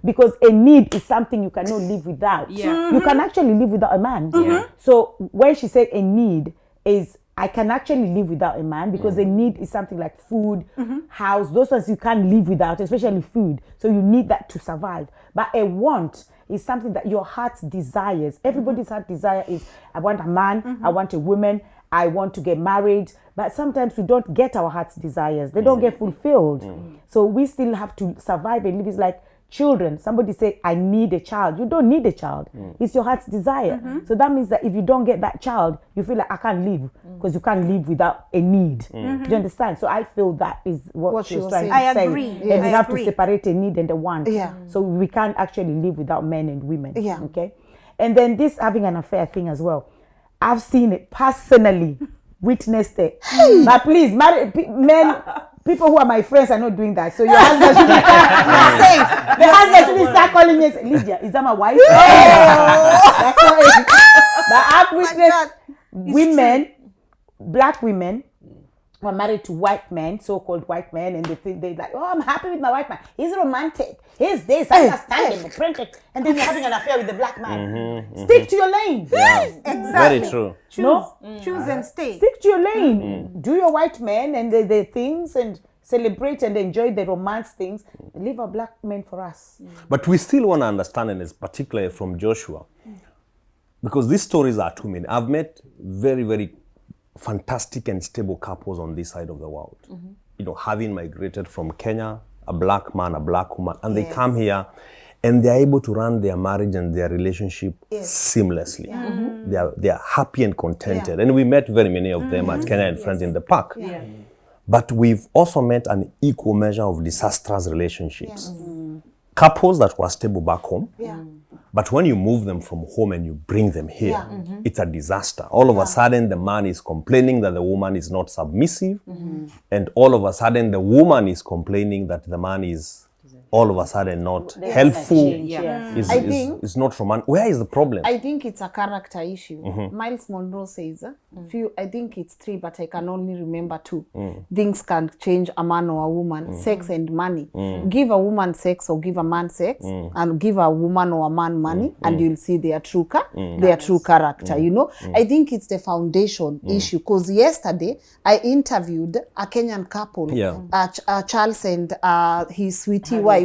Because a need is something you cannot live without. Yeah. You can actually live without a man. So when she said a need is, I can actually live without a man, because a need is something like food, house, those ones you can't live without, especially food. So you need that to survive. But a want is something that your heart desires. Everybody's heart desire is, I want a man, I want a woman, I want to get married. But sometimes we don't get our heart's desires. They don't get fulfilled. So we still have to survive and live. It's like children. Somebody say, I need a child. You don't need a child. It's your heart's desire. So that means that if you don't get that child, you feel like I can't live, because you can't live without a need. Do you understand? So I feel that is what she was trying to I say. agree. And Yeah. we I have agree. to separate a need and a want. Yeah. So we can't actually live without men and women. Yeah. Okay. And then this having an affair thing as well. I've seen it personally, witnessed it. But please, men, people who are my friends are not doing that. So your husband should be safe. The husband should start calling me and say, Lydia, is that my wife? That's not it. But I've witnessed women, black women, who are married to white men, so-called white men, and they think they're like, oh, I'm happy with my white man. He's romantic. He's this, I understand him, and then you're having an affair with the black man. Stick to your lane. Exactly. Very true. Choose and stay. Stick to your lane. Do your white men and the things, and celebrate and enjoy the romance things. Leave our black men for us. But we still want to understand, and it's particularly from Joshua, because these stories are too many. I've met very, very fantastic and stable couples on this side of the world. You know, having migrated from Kenya, a black man, a black woman, and they come here and they're able to run their marriage and their relationship seamlessly. They are happy and contented. And we met very many of them at Kenya and Friends in the Park. But we've also met an equal measure of disastrous relationships. Couples that were stable back home, but when you move them from home and you bring them here, it's a disaster. All of a sudden, the man is complaining that the woman is not submissive, and all of a sudden, the woman is complaining that the man is all of a sudden not helpful, is not romantic. Where is the problem? I think it's a character issue. Miles Monroe says, I think it's 3, but I can only remember 2. Things can change a man or a woman, sex and money. Give a woman sex or give a man sex, and give a woman or a man money, and you'll see their true character, you know. I think it's the foundation issue, because yesterday I interviewed a Kenyan couple, Charles and his sweetie wife,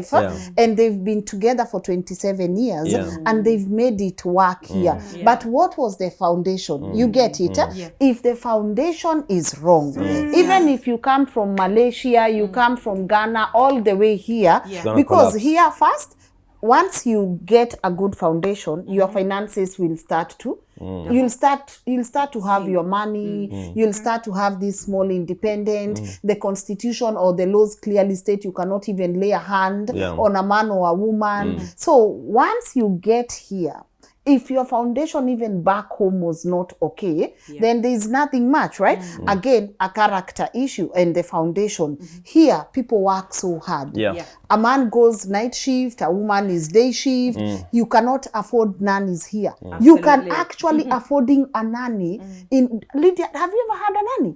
and they've been together for 27 years, and they've made it work here. But what was the foundation? You get it? If the foundation is wrong, even if you come from Malaysia, you come from Ghana, all the way here, because here first, once you get a good foundation, your finances will start to you'll start to have your money, you'll start to have this small independent. The constitution or the laws clearly state you cannot even lay a hand on a man or a woman. So once you get here, if your foundation even back home was not okay, then there's nothing much, right? Again, a character issue and the foundation. Here, people work so hard. A man goes night shift, a woman is day shift. You cannot afford nannies here. You can actually affording a nanny in Lydia. Have you ever had a nanny?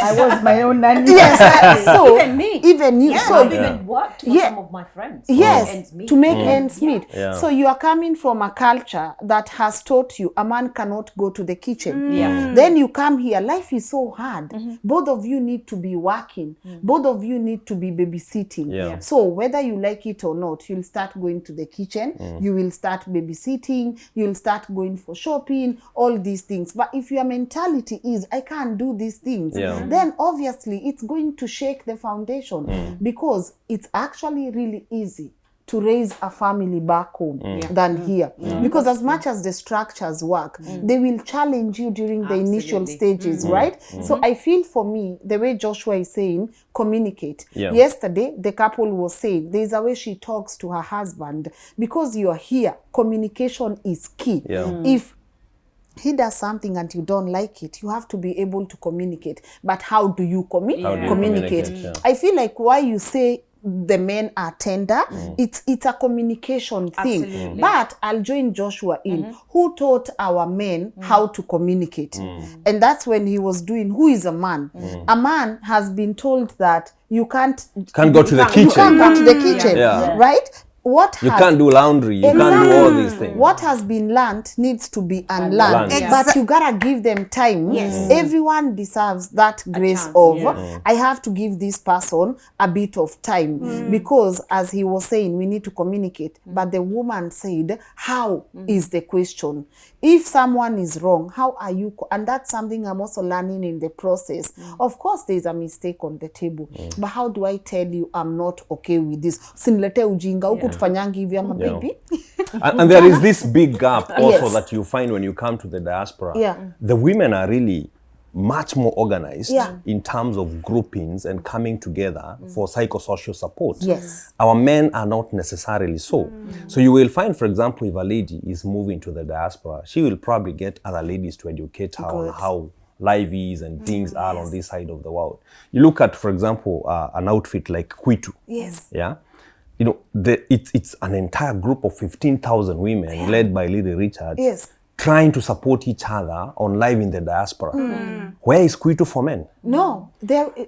I was my own nanny. So Even me. even you. So So I've even worked for some of my friends. yes, Ends to make ends meet. Yeah. So you are coming from a culture that has taught you a man cannot go to the kitchen. Then you come here, life is so hard. Both of you need to be working. Both of you need to be babysitting. So whether you like it or not, you'll start going to the kitchen, you will start babysitting, you'll start going for shopping, all these things. But if your mentality is, I can't do these things, then obviously it's going to shake the foundation, because it's actually really easy to raise a family back home than here. Because as much as the structures work, they will challenge you during the initial stages, right? So I feel for me, the way Joshua is saying, communicate. Yesterday, the couple was saying, there's a way she talks to her husband. Because you're here, communication is key. If he does something and you don't like it, you have to be able to communicate. But how do you communicate? I feel like why you say the men are tender, it's a communication thing. Absolutely. But I'll join Joshua in. Who taught our men how to communicate? And that's when he was doing, who is a man? A man has been told that you can't go to the kitchen. You can't go to the kitchen, right? You can't do laundry. You can't do all these things. What has been learned needs to be unlearned. But you gotta give them time. Everyone deserves that grace of, I have to give this person a bit of time. Because as he was saying, we need to communicate. But the woman said, how is the question? If someone is wrong, how are you? And that's something I'm also learning in the process. Of course, there's a mistake on the table. But how do I tell you I'm not okay with this? Sinilete ujinga, huku tufanyangi hivi ama baby. And there is this big gap also that you find when you come to the diaspora. The women are really much more organized in terms of groupings and coming together for psychosocial support. Our men are not necessarily so. So you will find, for example, if a lady is moving to the diaspora, she will probably get other ladies to educate her on how life is and things are on this side of the world. You look at, for example, an outfit like Kwitu. Yeah. You know, it's an entire group of 15,000 women led by Lady Richards trying to support each other on life in the diaspora. Where is Kwitu for men? No.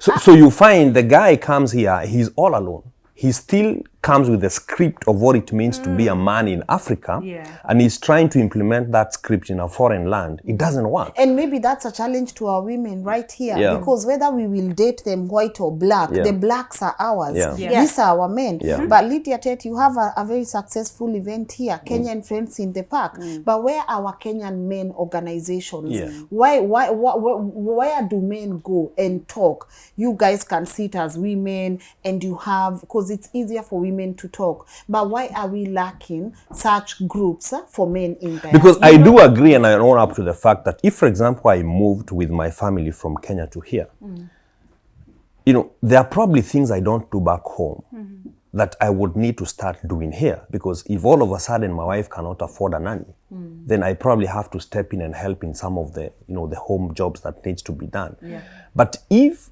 So you find the guy comes here, he's all alone. He still comes with the script of what it means to be a man in Africa, and he's trying to implement that script in a foreign land. It doesn't work. And maybe that's a challenge to our women right here, because whether we will date them white or black, the blacks are ours. These are our men. But Lydia Tet, you have a very successful event here, Kenyan Friends in the Park. But where are our Kenyan men organizations? Where do men go and talk? You guys can sit as women and you have, because it's easier for women to talk. But why are we lacking such groups for men in diaspora? Because I do agree, and I own up to the fact that if, for example, I moved with my family from Kenya to here, you know, there are probably things I don't do back home that I would need to start doing here. Because if all of a sudden my wife cannot afford a nanny, then I probably have to step in and help in some of the, you know, the home jobs that needs to be done. But if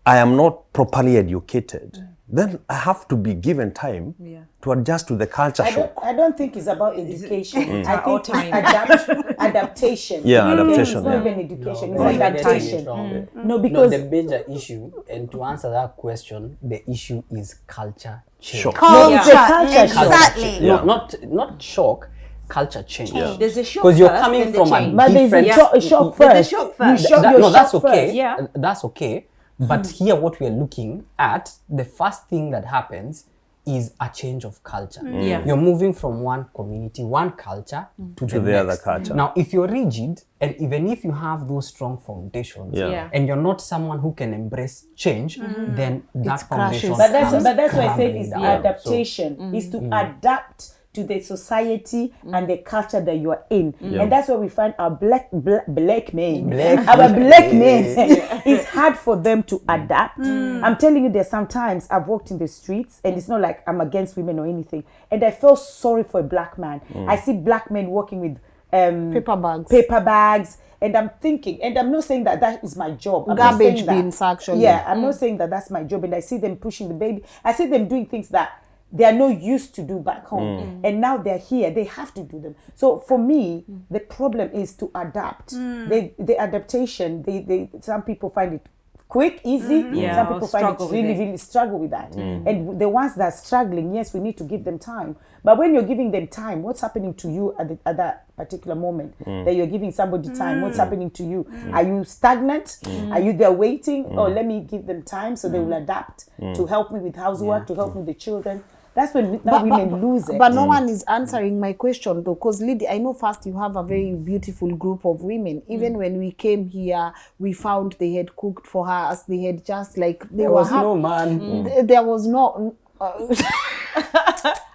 I am not properly educated, then I have to be given time to adjust to the culture shock. I don't think it's about education. I think it's adaptation. Adaptation. It's not even education, it's You're adaptation. getting it wrong. No, because the major issue, and to answer that question, the issue is culture change. Shock. it's a culture shock. Exactly. No, not shock. Culture change. There's a shock Because you're first, coming then from the a change. But there's different. a shock There's first. a shock first. You shock That- your no, that's shock okay. first. Yeah. That's okay. But here, what we are looking at, the first thing that happens is a change of culture. You're moving from one community, one culture to the the other next. culture. Now, if you're rigid, and even if you have those strong foundations, and you're not someone who can embrace change, then that foundation But that's comes why I said crumbling it's the down. adaptation. Is to adapt to the society and the culture that you are in. And that's where we find our black men. Our black men. It's hard for them to adapt. I'm telling you, there's sometimes I've walked in the streets and it's not like I'm against women or anything. And I feel sorry for a black man. I see black men walking with paper bags. And I'm thinking, and I'm not saying that is my job. I'm not Garbage saying that. bins, actually. Yeah, I'm not saying that that's my job. And I see them pushing the baby. I see them doing things that they are not used to do back home. And now they're here. They have to do them. So for me, the problem is to adapt. The adaptation, they some people find it quick, easy. Some people find it really struggle with that. And the ones that are struggling, yes, we need to give them time. But when you're giving them time, what's happening to you at that particular moment that you're giving somebody time? What's happening to you? Are you stagnant? Are you there waiting? Oh, let me give them time so they will adapt to help me with housework, to help me with the children. That's when women lose it. But no one is answering my question though, because Lydia, I know first you have a very beautiful group of women. Even when we came here, we found they had cooked for us. They had just like there was no man. There was no.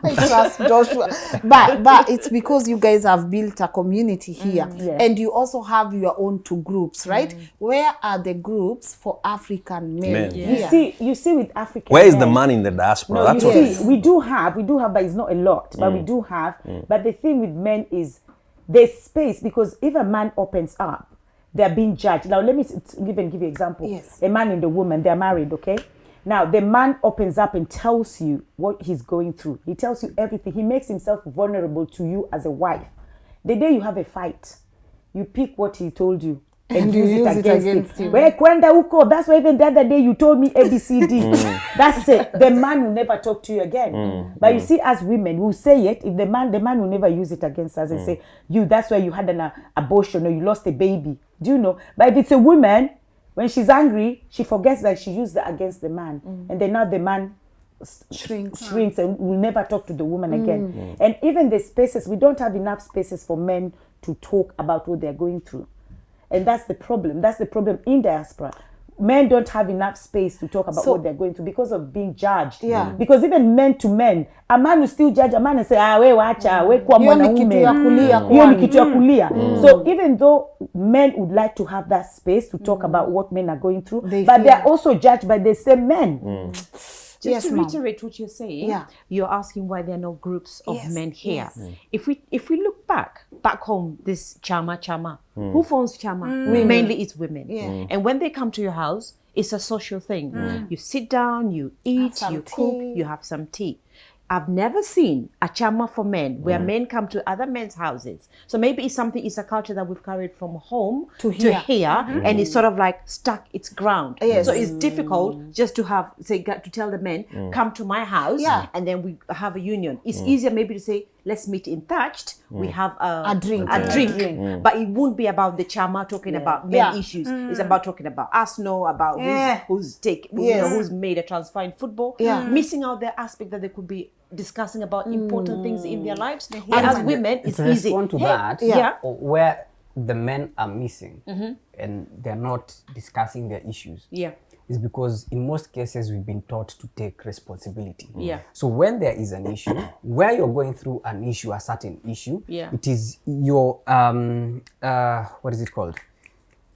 I trust Joshua. But it's because you guys have built a community here. And you also have your own two groups, right? Where are the groups for African men? You see with African Where is men, the man in the diaspora? No, That's you what see, we do have, but it's not a lot, but we do have. But the thing with men is there's space, because if a man opens up, they're being judged. Now, let me give you an example. Yes. A man and a woman, they're married, okay? Now, the man opens up and tells you what he's going through. He tells you everything. He makes himself vulnerable to you as a wife. The day you have a fight, you pick what he told you and use it against him. Where kwenda uko? That's why even the other day you told me ABCD. That's it. The man will never talk to you again. But you see, as women, we'll say it. If the man will never use it against us and say, that's why you had an abortion or you lost a baby. Do you know? But if it's a woman, when she's angry, she forgets that she used that against the man. And then now the man shrinks and will never talk to the woman again. And even the spaces, we don't have enough spaces for men to talk about what they're going through. And that's the problem. That's the problem in diaspora. Men don't have enough space to talk about what they're going through because of being judged. Because even men to men, a man will still judge a man and say, we wacha, we kwa mwanaume. Hiyo ni kitu ya kulia. So even though men would like to have that space to talk about what men are going through, but they're also judged by the same men. Just to reiterate what you're saying, you're asking why there are no groups of men here. If we look back home, this chama, who forms chama? Mainly it's women. And when they come to your house, it's a social thing. You sit down, you eat, you cook, you have some tea. I've never seen a chama for men where men come to other men's houses. So maybe it's a culture that we've carried from home to here, and it's sort of like stuck its ground. So it's difficult just to to tell the men, come to my house, and then we have a union. It's easier maybe to say, let's meet in Thatched. We have a drink. But it won't be about the chama talking about men issues. It's about talking about Arsenal, about who's made a transfer in football, missing out the aspect that they could be discussing about important things in their lives. And as women, it's easy. To respond to that, where the men are missing and they're not discussing their issues. Is because in most cases we've been taught to take responsibility. So when there is an issue, where you're going through an issue, a certain issue, it is your what is it called?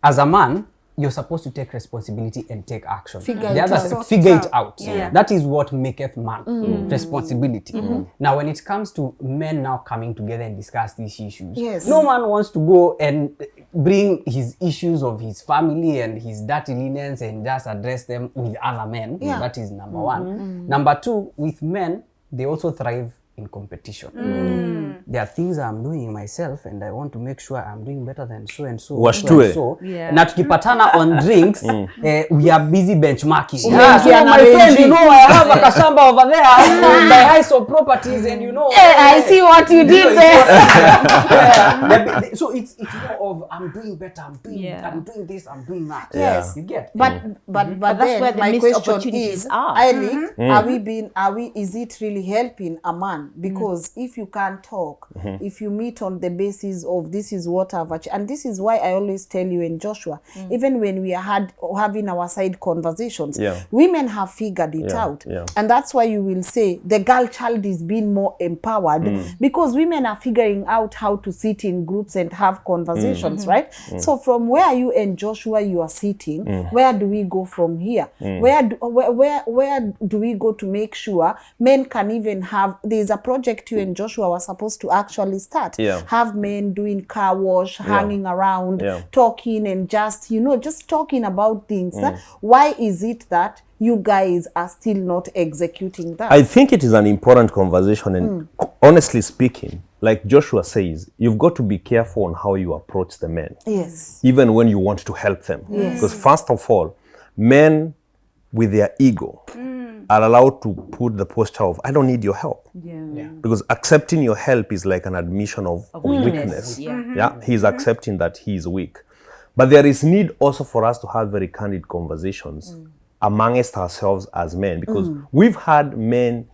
As a man, you're supposed to take responsibility and take action. Figure it out. That is what maketh man. Responsibility. Now, when it comes to men now coming together and discuss these issues, no man wants to go and bring his issues of his family and his dirty linens and just address them with other men. That is number one. Number two, with men, they also thrive in competition. There are things I'm doing myself and I want to make sure I'm doing better than so and so. Na tukipatana on drinks, we are busy benchmarking. So my friend, I have a kashamba over there. I buy some properties and I see what you did there. So it's more of I'm doing better, I'm doing this, I'm doing that. You get. But that's then where the my missed question opportunities is, are. Is it really helping a man? Because if you can't talk, if you meet on the basis of this is what I've achieved, and this is why I always tell you and Joshua, even when we are having our side conversations, women have figured it out. And that's why you will say the girl child is being more empowered because women are figuring out how to sit in groups and have conversations, right? So from where you and Joshua you are sitting, where do we go from here? Where do we go to make sure men can even have, there's a project you and Joshua were supposed to actually start. Have men doing car wash, hanging around, talking and just talking about things. Why is it that you guys are still not executing that? I think it is an important conversation, and honestly speaking, like Joshua says, you've got to be careful on how you approach the men. Even when you want to help them. Because first of all, men with their ego are allowed to put the posture of, I don't need your help. Because accepting your help is like an admission of weakness. He's accepting that he is weak. But there is need also for us to have very candid conversations amongst ourselves as men, because we've had men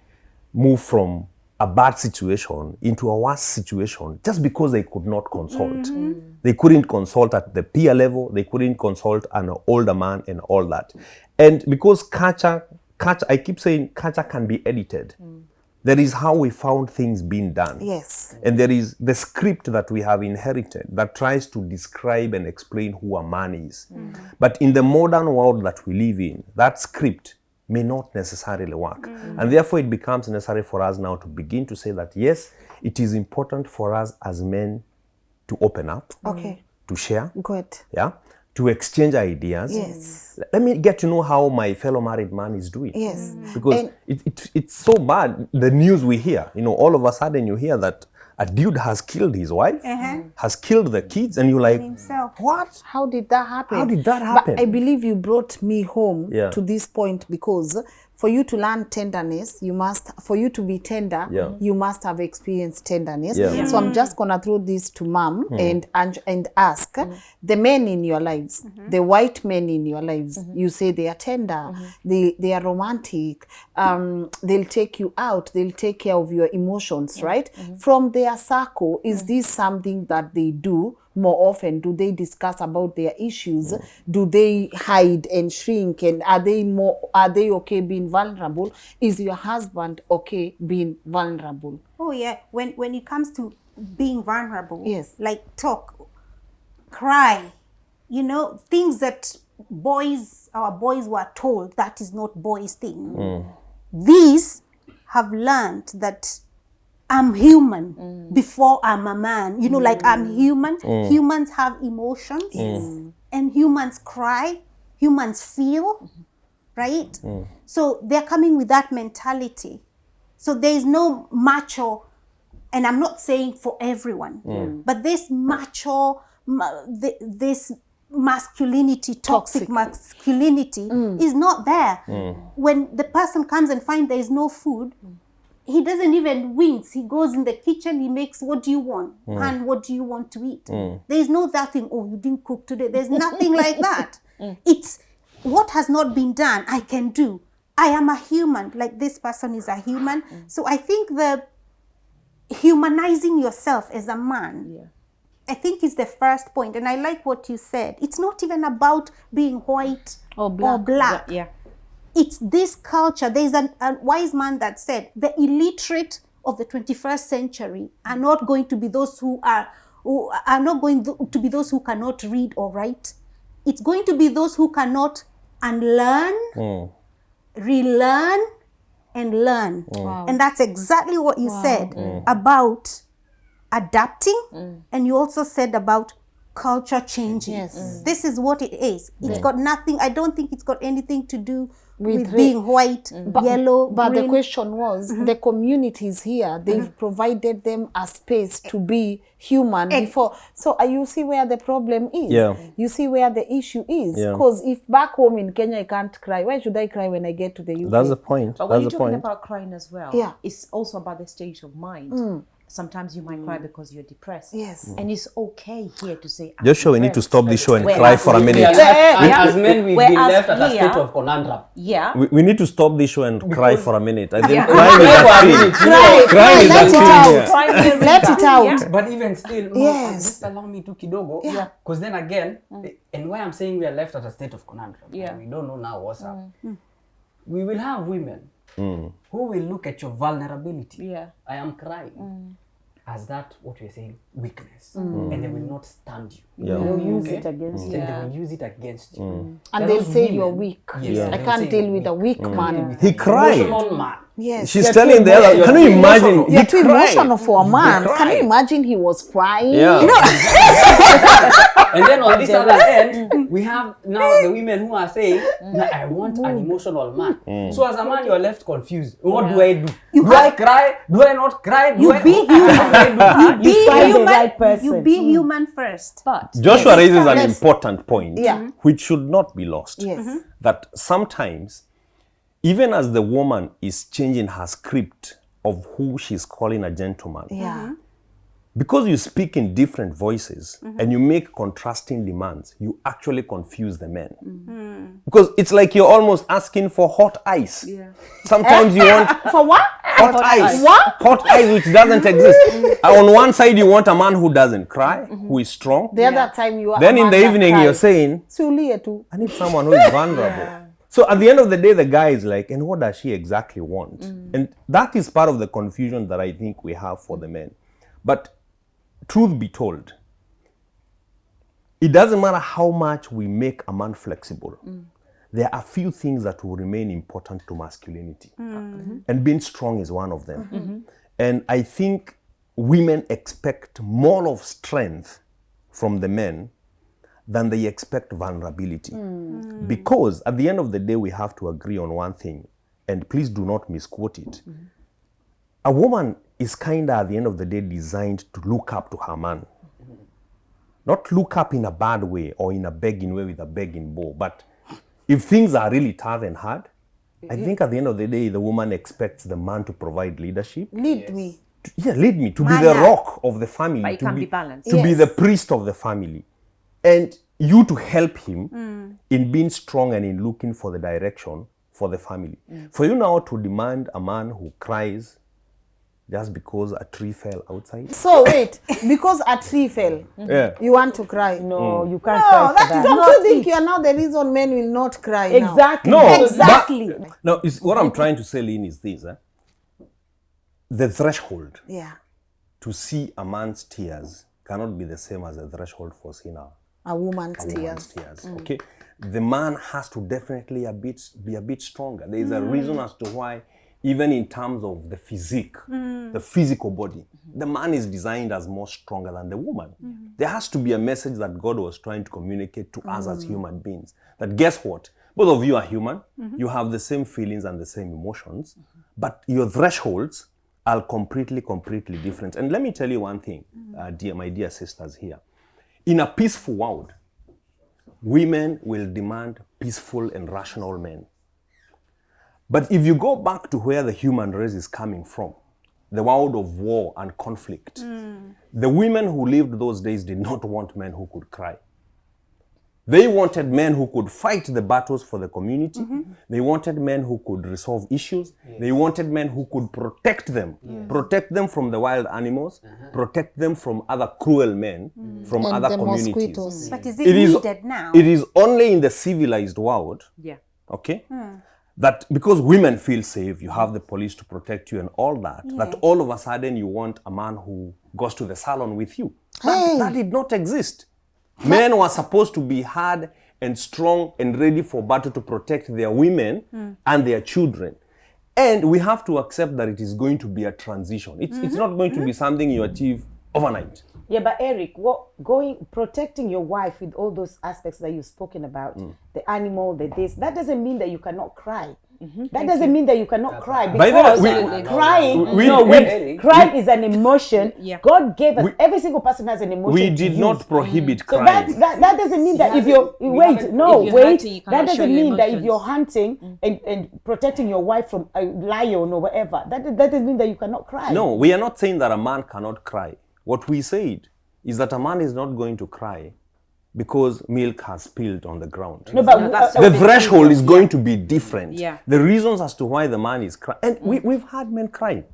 move from a bad situation into a worse situation just because they could not consult. They couldn't consult at the peer level, they couldn't consult an older man and all that. And because culture, I keep saying culture can be edited. There is how we found things being done. Yes. And there is the script that we have inherited that tries to describe and explain who a man is. But in the modern world that we live in, that script may not necessarily work. And therefore it becomes necessary for us now to begin to say that, yes, it is important for us as men to open up, Okay. to share, Good. yeah, to exchange ideas. Yes. Let me get to know how my fellow married man is doing. Yes. Because it's so bad, the news we hear, you know, all of a sudden you hear that a dude has killed his wife, has killed the kids, and you're like, Himself. what? How did that happen? How did that happen? But I believe you brought me home Yeah. to this point, because for you to learn tenderness, for you to be tender, Yeah. you must have experienced tenderness. Yeah. So I'm just gonna throw this to mom and ask the men in your lives, the white men in your lives. You say they are tender, they are romantic. They'll take you out. They'll take care of your emotions, right? From their circle, is this something that they do more often? Do they discuss about their issues? Do they hide and shrink? And are they okay being vulnerable? Is your husband okay being vulnerable? Oh yeah, when it comes to being vulnerable, Yes. like talk, cry, things that our boys were told that is not boys' thing. These have learned that I'm human before I'm a man. Like I'm human. Humans have emotions, and humans cry. Humans feel, right? So they're coming with that mentality. So there is no macho, and I'm not saying for everyone, but this macho, this masculinity, toxic masculinity is not there. When the person comes and finds there is no food, he doesn't even wince. He goes in the kitchen, he makes, what do you want? And what do you want to eat? There is no that thing, oh, you didn't cook today. There's nothing like that. It's what has not been done, I can do. I am a human, like this person is a human. So I think the humanizing yourself as a man, I think is the first point. And I like what you said. It's not even about being white or black. Yeah. It's this culture. There's a wise man that said the illiterate of the 21st century are not going to be those who not going to be those who cannot read or write. It's going to be those who cannot unlearn, relearn, and learn. And that's exactly what you said about adapting, and you also said about culture changing. Yes. This is what it is. It's got nothing, I don't think it's got anything to do with being white, yellow, but green. the question was, the communities here, they've provided them a space to be human before. So you see where the problem is. Yeah. You see where the issue is. Yeah. Because if back home in Kenya I can't cry, why should I cry when I get to the UK? That's the point. But when That's you're the talking point. about crying as well, Yeah. it's also about the state of mind. Sometimes you might cry because you're depressed. Yes. And it's okay here to say, I'm Joshua, we need to depressed. stop this show and Whereas cry for a We minute. are left, and as men, we've been Whereas left at a here- state of conundrum. Yeah. We need to stop this show and cry for a minute. I think Yeah. crying is a thing. Crying is let a it thing out. here. Crying here is Let bad. it out. Yeah. But even still, Yes. just allow me to kidogo. Yeah. Because then again, and why I'm saying we are left at a state of conundrum. Yeah. We don't know now what's up. We will have women who will look at your vulnerability. Yeah. I am crying. As that, what we're saying, weakness. And they will not stand you. Yeah. They'll use it against you. And they will use it against you. And There they'll are say women- you're weak. Yes, I they'll can't say deal you're with a weak man. He cried. Emotional man. Yes. She's You're telling too the other, emotional. can you imagine? You're He too cried. emotional for a man. Can cried. you imagine he was crying? Yeah. And then on this other end, we have now the women who are saying, "No, I want an emotional man." So as a man, you are left confused. What do I do? Do I cry? Do I not cry? Do You I be human. You find the right person. You be human first. But Joshua raises an Yes. important point, Yeah. which should not be lost. Yes. That sometimes, even as the woman is changing her script of who she's calling a gentleman, Yeah. because you speak in different voices and you make contrasting demands, you actually confuse the men. Because it's like you're almost asking for hot ice. Sometimes you want For what? hot ice. What? Hot ice which doesn't exist. On one side you want a man who doesn't cry, who is strong. The other time you are Then a in man the that evening cries. you're saying, Sulie tu. I need someone who is vulnerable. So at the end of the day, the guy is like, and what does she exactly want? And that is part of the confusion that I think we have for the men. But truth be told, it doesn't matter how much we make a man flexible. There are few things that will remain important to masculinity. And being strong is one of them. And I think women expect more of strength from the men than they expect vulnerability. Because at the end of the day, we have to agree on one thing, and please do not misquote it. A woman is kind of, at the end of the day, designed to look up to her man. Not look up in a bad way or in a begging way with a begging bow, but if things are really tough and hard, I think at the end of the day, the woman expects the man to provide leadership. Lead me. Lead me, to be the rock of the family. But it can be balanced. To be the priest of the family. And you to help him in being strong and in looking for the direction for the family. For you now to demand a man who cries just because a tree fell outside. So wait, because a tree fell, you want to cry? No, you can't cry for that. Don't you think you are now the reason men will not cry Exactly. No, Exactly. No, what I'm trying to say, Lynn, is this. The threshold to see a man's tears cannot be the same as the threshold for seeing A woman's woman's tears. tears. Okay, the man has to definitely be a bit stronger. There is a reason as to why, even in terms of the physique, the physical body, the man is designed as more stronger than the woman. There has to be a message that God was trying to communicate to us as human beings. That guess what? Both of you are human. You have the same feelings and the same emotions, but your thresholds are completely different. And let me tell you one thing, my dear sisters here. In a peaceful world, women will demand peaceful and rational men. But if you go back to where the human race is coming from, the world of war and conflict, the women who lived those days did not want men who could cry. They wanted men who could fight the battles for the community. They wanted men who could resolve issues. They wanted men who could protect them. Protect them from the wild animals. Protect them from other cruel men, from And other the communities. mosquitoes. But is it needed now? It is only in the civilized world, okay, that because women feel safe, you have the police to protect you and all that, that all of a sudden you want a man who goes to the salon with you. That did not exist. Men were supposed to be hard and strong and ready for battle to protect their women and their children. And we have to accept that it is going to be a transition. It's not going to be something you achieve overnight. Yeah, but Eric, protecting your wife with all those aspects that you've spoken about, the animal, the this, that doesn't mean that you cannot cry. That doesn't mean that you cannot cry, because crying is an emotion. God gave us, every single person has an emotion. We did not prohibit So crying. that doesn't mean that if you're that doesn't mean that if you're hunting and protecting your wife from a lion or whatever, that doesn't mean that you cannot cry. No, we are not saying that a man cannot cry. What we said is that a man is not going to cry because milk has spilled on the ground. No, but The threshold is going to be different. Yeah. The reasons as to why the man is crying, and we've had men crying.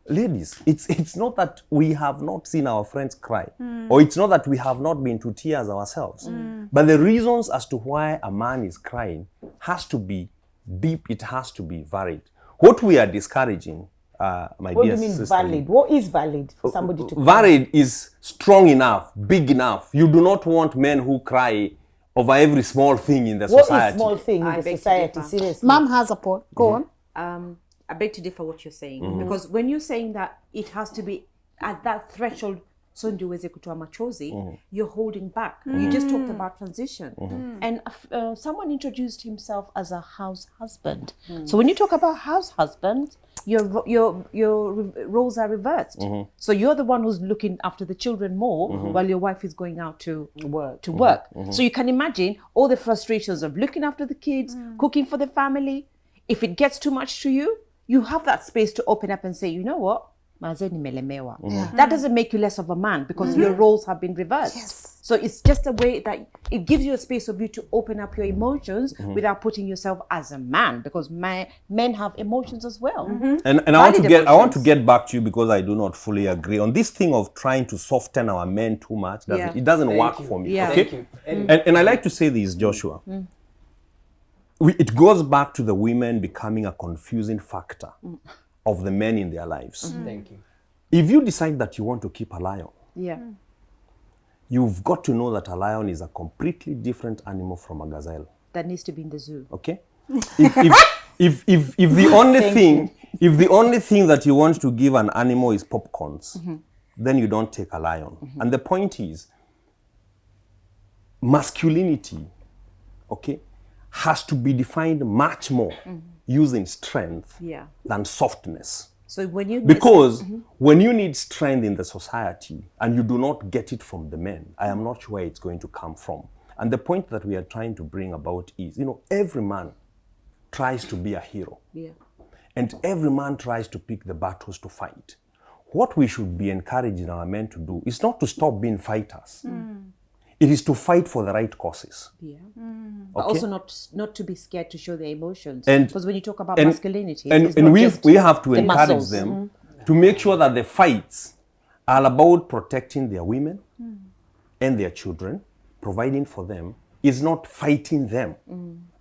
Ladies, it's not that we have not seen our friends cry, or it's not that we have not been to tears ourselves. But the reasons as to why a man is crying has to be deep, it has to be varied. What we are discouraging, my what dear do you mean sister, valid? What is valid for somebody to cry? varied is strong enough, big enough. You do not want men who cry over every small thing in the What society. is small thing in I the beg to society? differ. Seriously. Mom has a point. Go on. I beg to differ what you're saying, because when you're saying that it has to be at that threshold, so ndiweze kutoa machozi, you're holding back. You just talked about transition, and someone introduced himself as a house husband. So when you talk about house husband, your roles are reversed. So you're the one who's looking after the children more, while your wife is going out to work. So you can imagine all the frustrations of looking after the kids, cooking for the family. If it gets too much to you, you have that space to open up and say, you know what? That doesn't make you less of a man, because your roles have been reversed. So it's just a way that it gives you a space of you to open up your emotions without putting yourself as a man, because men have emotions as well. And I want to get back to you, because I do not fully agree on this thing of trying to soften our men too much. It doesn't work for me. Yeah. Okay? And I like to say this, Joshua. it goes back to the women becoming a confusing factor of the men in their lives. Thank you. If you decide that you want to keep a lion, Yeah. you've got to know that a lion is a completely different animal from a gazelle. That needs to be in the zoo. Okay? If the only thing that you want to give an animal is popcorns, then you don't take a lion. And the point is, masculinity, okay, has to be defined much more using strength than softness. So when you Because when you need strength in the society and you do not get it from the men, I am not sure where it's going to come from. And the point that we are trying to bring about is, every man tries to be a hero. Yeah. And every man tries to pick the battles to fight. What we should be encouraging our men to do is not to stop being fighters. It is to fight for the right causes. Yeah. But also not to be scared to show their emotions. And- Because when you talk about and- masculinity, And, it's and not we just have to the encourage muscles. them to make sure that the fights are about protecting their women and their children, providing for them, is not fighting them.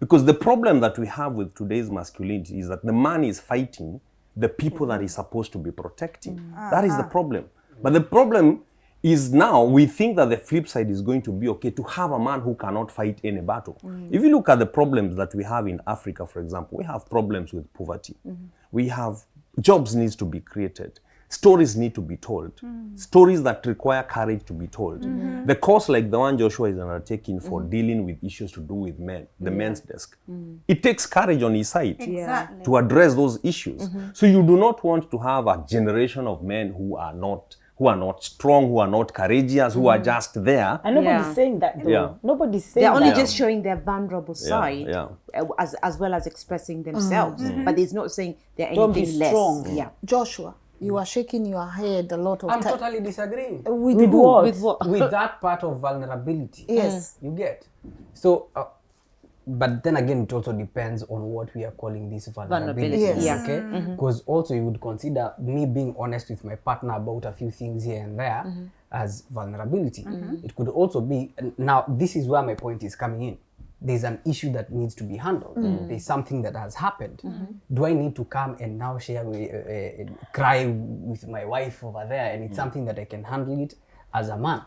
Because the problem that we have with today's masculinity is that the man is fighting the people that he's supposed to be protecting. That is the problem. But the problem is now we think that the flip side is going to be okay to have a man who cannot fight any battle. If you look at the problems that we have in Africa, for example, we have problems with poverty. We have jobs needs to be created. Stories need to be told. Stories that require courage to be told. The course like the one Joshua is undertaking for dealing with issues to do with men, the men's desk. It takes courage on his side Exactly. to address those issues. So you do not want to have a generation of men who are not strong, who are not courageous, who are just there. And nobody's Yeah. saying that though. Yeah. Nobody's saying They're only that. just showing their vulnerable side, yeah. as well as expressing themselves. But it's not saying they're Don't be anything less. strong. Yeah. Joshua, you are shaking your head a lot of I'm time. totally disagreeing With With who? what? With what? with that part of vulnerability. Yes. You get. So, but then again, it also depends on what we are calling this vulnerability. Yes. Yeah. Okay. Because also you would consider me being honest with my partner about a few things here and there as vulnerability. It could also be, now this is where my point is coming in. There's an issue that needs to be handled. There's something that has happened. Do I need to come and now share, cry with my wife over there, and it's something that I can handle it as a man?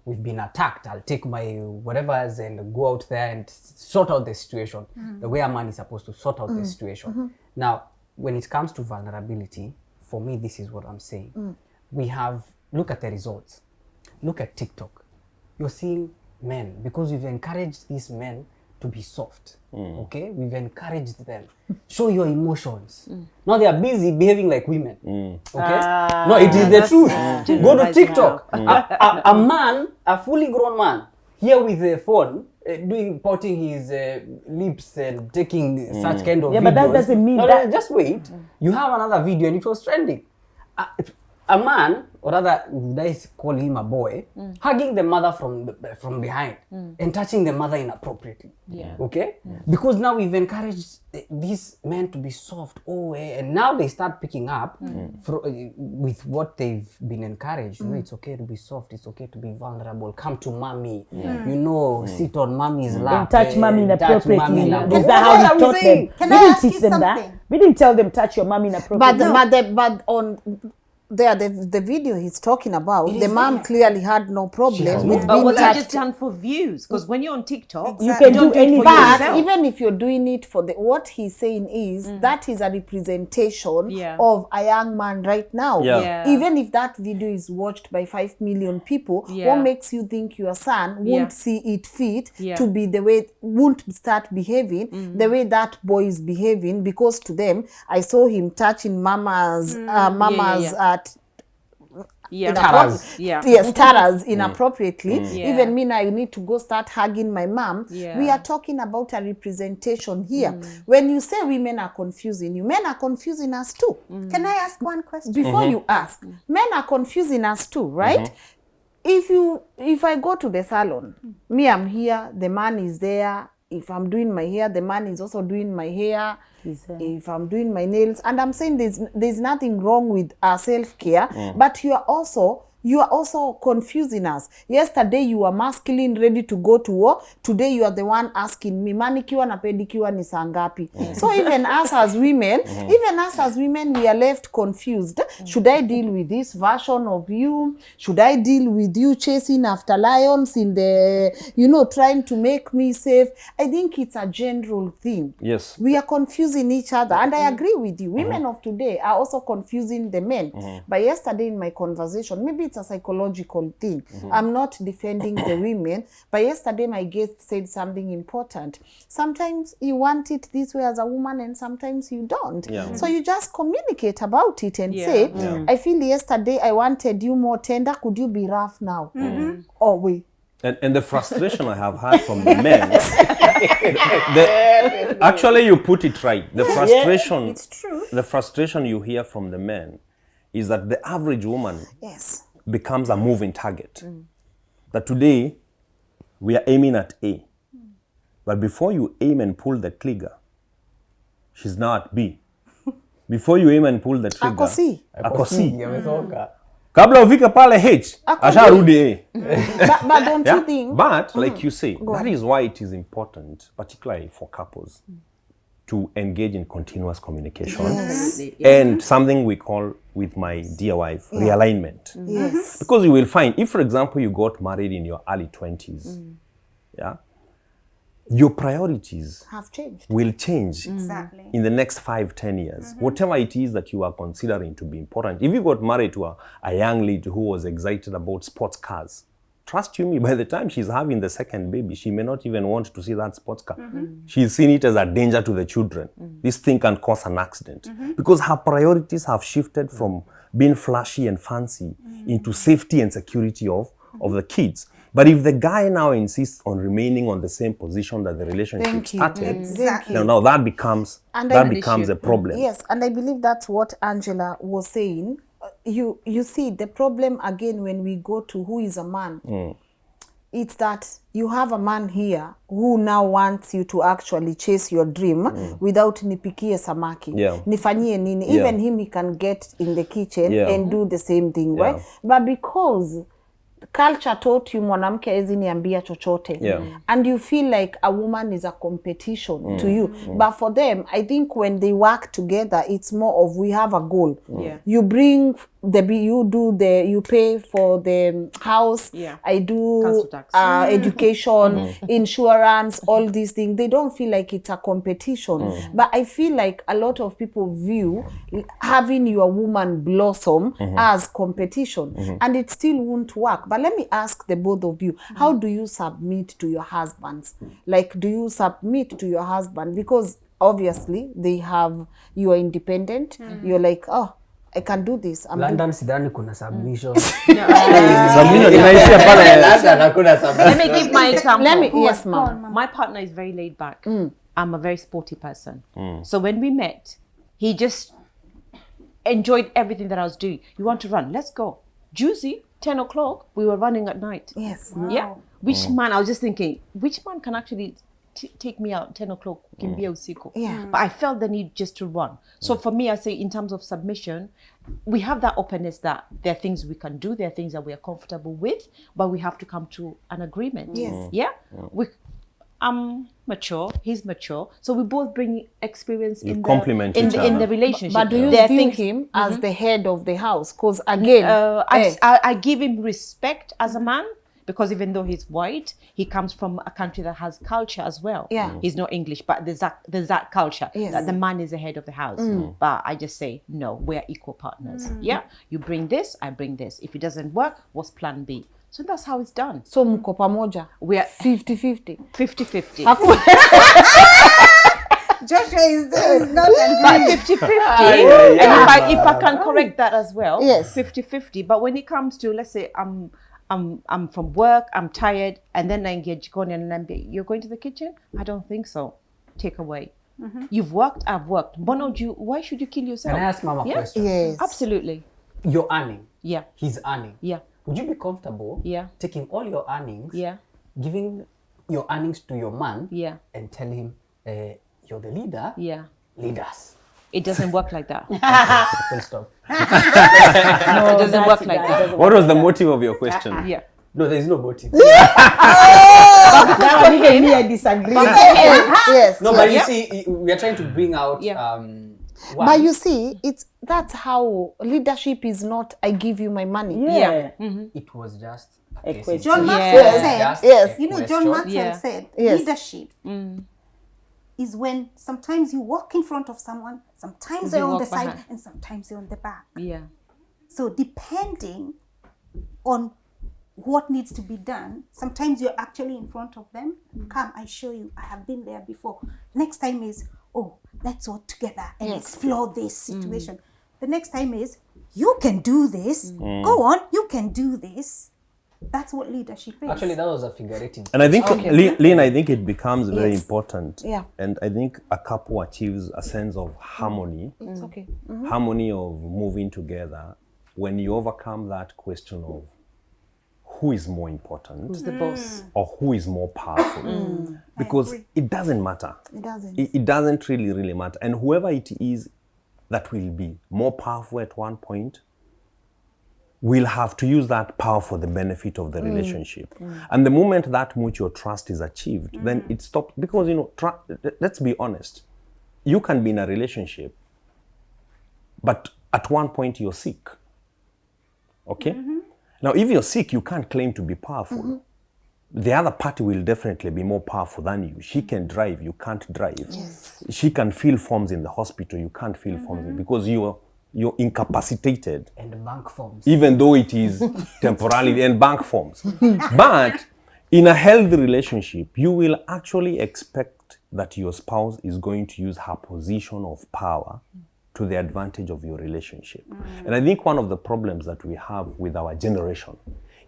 We've been attacked. I'll take my whatevers and go out there and sort out the situation the way a man is supposed to sort out the situation. Now, when it comes to vulnerability, for me, this is what I'm saying. We have, look at the results. Look at TikTok. You're seeing men, because we've encouraged these men to be soft. Okay, we've encouraged them. Show your emotions. Now they are busy behaving like women. Okay, no, it is the truth. Go to TikTok. A man, a fully grown man, here with a phone, pouting his lips and taking such kind of Yeah, videos. but that doesn't mean no, that- No, just wait. You have another video and it was trending. A man, or rather, would I call him a boy, hugging the mother from behind and touching the mother inappropriately. Okay? Because now we've encouraged these men to be soft, and now they start picking up with what they've been encouraged. It's okay to be soft, it's okay to be vulnerable. Come to mommy, sit on mommy's lap. Touch mommy inappropriately. inappropriately. Is that how What we I'm taught saying. them? Can We I didn't ask teach you them that. something? We didn't tell them touch your mommy inappropriately. But on there, the video he's talking about, the mom clearly had no problems with But being was that touched. just done for views? Because when you're on TikTok, You can don't do it anything. for But yourself. even if you're doing it for what he's saying is that is a representation Yeah. of a young man right now. Yeah. Yeah. Even if that video is watched by 5 million people, Yeah. what makes you think your son won't Yeah. see it fit Yeah. to be the way, won't start behaving the way that boy is behaving? Because to them, I saw him touching mama's Yeah. Taras. Yeah. yes, taras inappropriately. Yeah. Even me now, I need to go start hugging my mom. Yeah. We are talking about a representation here. When you say women are confusing you, men are confusing us too. Can I ask one question? Before you ask, men are confusing us too, right? If I go to the salon, me, I'm here, the man is there. If I'm doing my hair, the man is also doing my hair. If I'm doing my nails, and I'm saying there's nothing wrong with our self-care, but you are also you are also confusing us. Yesterday you were masculine, ready to go to war. Today you are the one asking me, manicure na pedicure ni saa ngapi? So even us as women, we are left confused. Should I deal with this version of you? Should I deal with you chasing after lions in the, trying to make me safe? I think it's a general thing. Yes. We are confusing each other. And I agree with you. Women of today are also confusing the men. But yesterday in my conversation, maybe it's a psychological thing. I'm not defending the women. But yesterday my guest said something important. Sometimes you want it this way as a woman and sometimes you don't. Yeah. So you just communicate about it and say, I feel yesterday I wanted you more tender. Could you be rough now? Oh, wait. And the frustration I have had from the men, actually you put it right. The frustration, It's true. the frustration you hear from the men is that the average woman Yes. becomes a moving target. That today we are aiming at A, but before you aim and pull the trigger, she's now at B. Before you aim and pull the trigger, Ako C. ako C. Ametoka. Kabla ufike pale H, asharudi A. But don't you think? But like you say, that is why it is important, particularly for couples, to engage in continuous communication and something we call, with my dear wife, realignment. Yes. Because you will find, if for example you got married in your early 20s, your priorities Have changed. will change Exactly. in the next 5-10 years. Whatever it is that you are considering to be important. If you got married to a young lady who was excited about sports cars, trust you me, by the time she's having the second baby, she may not even want to see that sports car. She's seen it as a danger to the children. This thing can cause an accident. Because her priorities have shifted from being flashy and fancy into safety and security of the kids. But if the guy now insists on remaining on the same position that the relationship started, Exactly. now that becomes a problem. Yes, and I believe that's what Angela was saying. You see, the problem again when we go to who is a man, it's that you have a man here who now wants you to actually chase your dream without nipikie samaki. Nifanyie nini. Even him, he can get in the kitchen and do the same thing, right? But because culture taught you mwanamke hawezi niambia chochote, and you feel like a woman is a competition to you. But for them, I think when they work together, it's more of, we have a goal. You bring you pay for the house. I do Council tax. Education, insurance, all these things. They don't feel like it's a competition. But I feel like a lot of people view having your woman blossom as competition, and it still won't work. But let me ask the both of you, how do you submit to your husbands? Like, do you submit to your husband? Because obviously you are independent. You're like, oh, I can do this. London sidhani kuna submission. Submission inaishia pale. London hakuna submission. Let me give my example. Yes, ma'am. My partner is very laid back. I'm a very sporty person. So when we met, he just enjoyed everything that I was doing. You want to run? Let's go. Juicy, 10 o'clock, we were running at night. Yes. Yeah. Which man, I was just thinking, which man can actually take me out 10 o'clock, kimbia usiku? But I felt the need just to run. So for me, I say in terms of submission, we have that openness that there are things we can do, there are things that we are comfortable with, but we have to come to an agreement. Yes. Yeah. I'm mature, he's mature, so we both bring experience in the relationship. But do you view him as the head of the house? Because again, I give him respect as a man, because even though he's white, he comes from a country that has culture as well. He's not English, but there's that culture that the man is the head of the house. But I just say, no, we're equal partners. Yeah, you bring this, I bring this. If it doesn't work, what's plan B? So that's how it's done. So mko pamoja. We are 50-50. 50-50. Joshua is not But 50-50. And if I can correct that as well, 50-50. But when it comes to, let's say, I'm from work, I'm tired, and then I engage Goni and I'm you're going to the kitchen? I don't think so. Take away. You've worked, I've worked. Why should you kill yourself? Can I ask Mama a question? Yes. Absolutely. You're earning. Yeah. He's earning. Yeah. Would you be comfortable taking all your earnings, giving your earnings to your man, and tell him, you're the leader, lead us? It doesn't work like that. Full stop. No, it doesn't work like that. What was the motive of your question? Yeah. No, there is no motive. That one even me, I disagree. Yes. No, but you see, we are trying to bring out. Yeah. But you see, that's how leadership is not. I give you my money. Yeah. It was just A case question. in John point. Maxwell It was said, just Yes. a you know, John question. Maxwell Yeah. said, Yes. leadership is when sometimes you walk in front of someone, sometimes they're on walk the side, behind. and sometimes you're on the back. Yeah. So depending on what needs to be done, sometimes you're actually in front of them. Come, I show you. I have been there before. Next time is, oh, let's work together and explore this situation. The next time is, you can do this. Go on, you can do this. That's what leadership is. Actually, that was a figurative. And I think, Lynn, I think it becomes very Yes. important. Yeah. And I think a couple achieves a sense of harmony, It's okay. harmony of moving together when you overcome that question of who is more important Who's the boss? or who is more powerful. Because it doesn't matter. It doesn't. It doesn't really matter. And whoever it is that will be more powerful at one point will have to use that power for the benefit of the relationship. And the moment that mutual trust is achieved, then it stops. Because, you know, let's be honest. You can be in a relationship, but at one point you're sick. Okay? Now, if you're sick, you can't claim to be powerful. The other party will definitely be more powerful than you. She can drive, you can't drive. Yes. She can fill forms in the hospital, you can't fill forms because you're incapacitated, And bank forms. even though it is temporarily and bank forms. But in a healthy relationship, you will actually expect that your spouse is going to use her position of power to the advantage of your relationship. And I think one of the problems that we have with our generation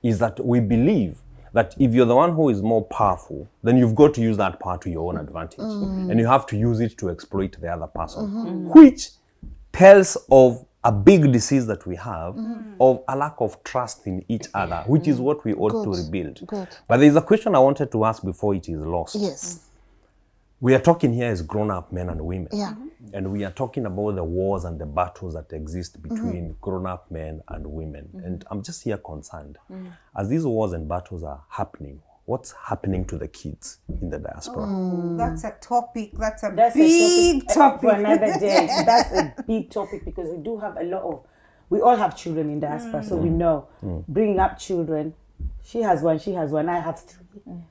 is that we believe that if you're the one who is more powerful, then you've got to use that power to your own advantage. And you have to use it to exploit the other person, which tells of a big disease that we have of a lack of trust in each other, which is what we ought to rebuild. Good. But there's a question I wanted to ask before it is lost. Yes. We are talking here as grown-up men and women. Yeah. And we are talking about the wars and the battles that exist between grown-up men and women. And I'm just here concerned. As these wars and battles are happening, what's happening to the kids in the diaspora? That's a topic. That's a That's big a topic. for another day. That's a big topic because we do have a lot of, we all have children in diaspora, so we know bringing up children. She has one, I have 3.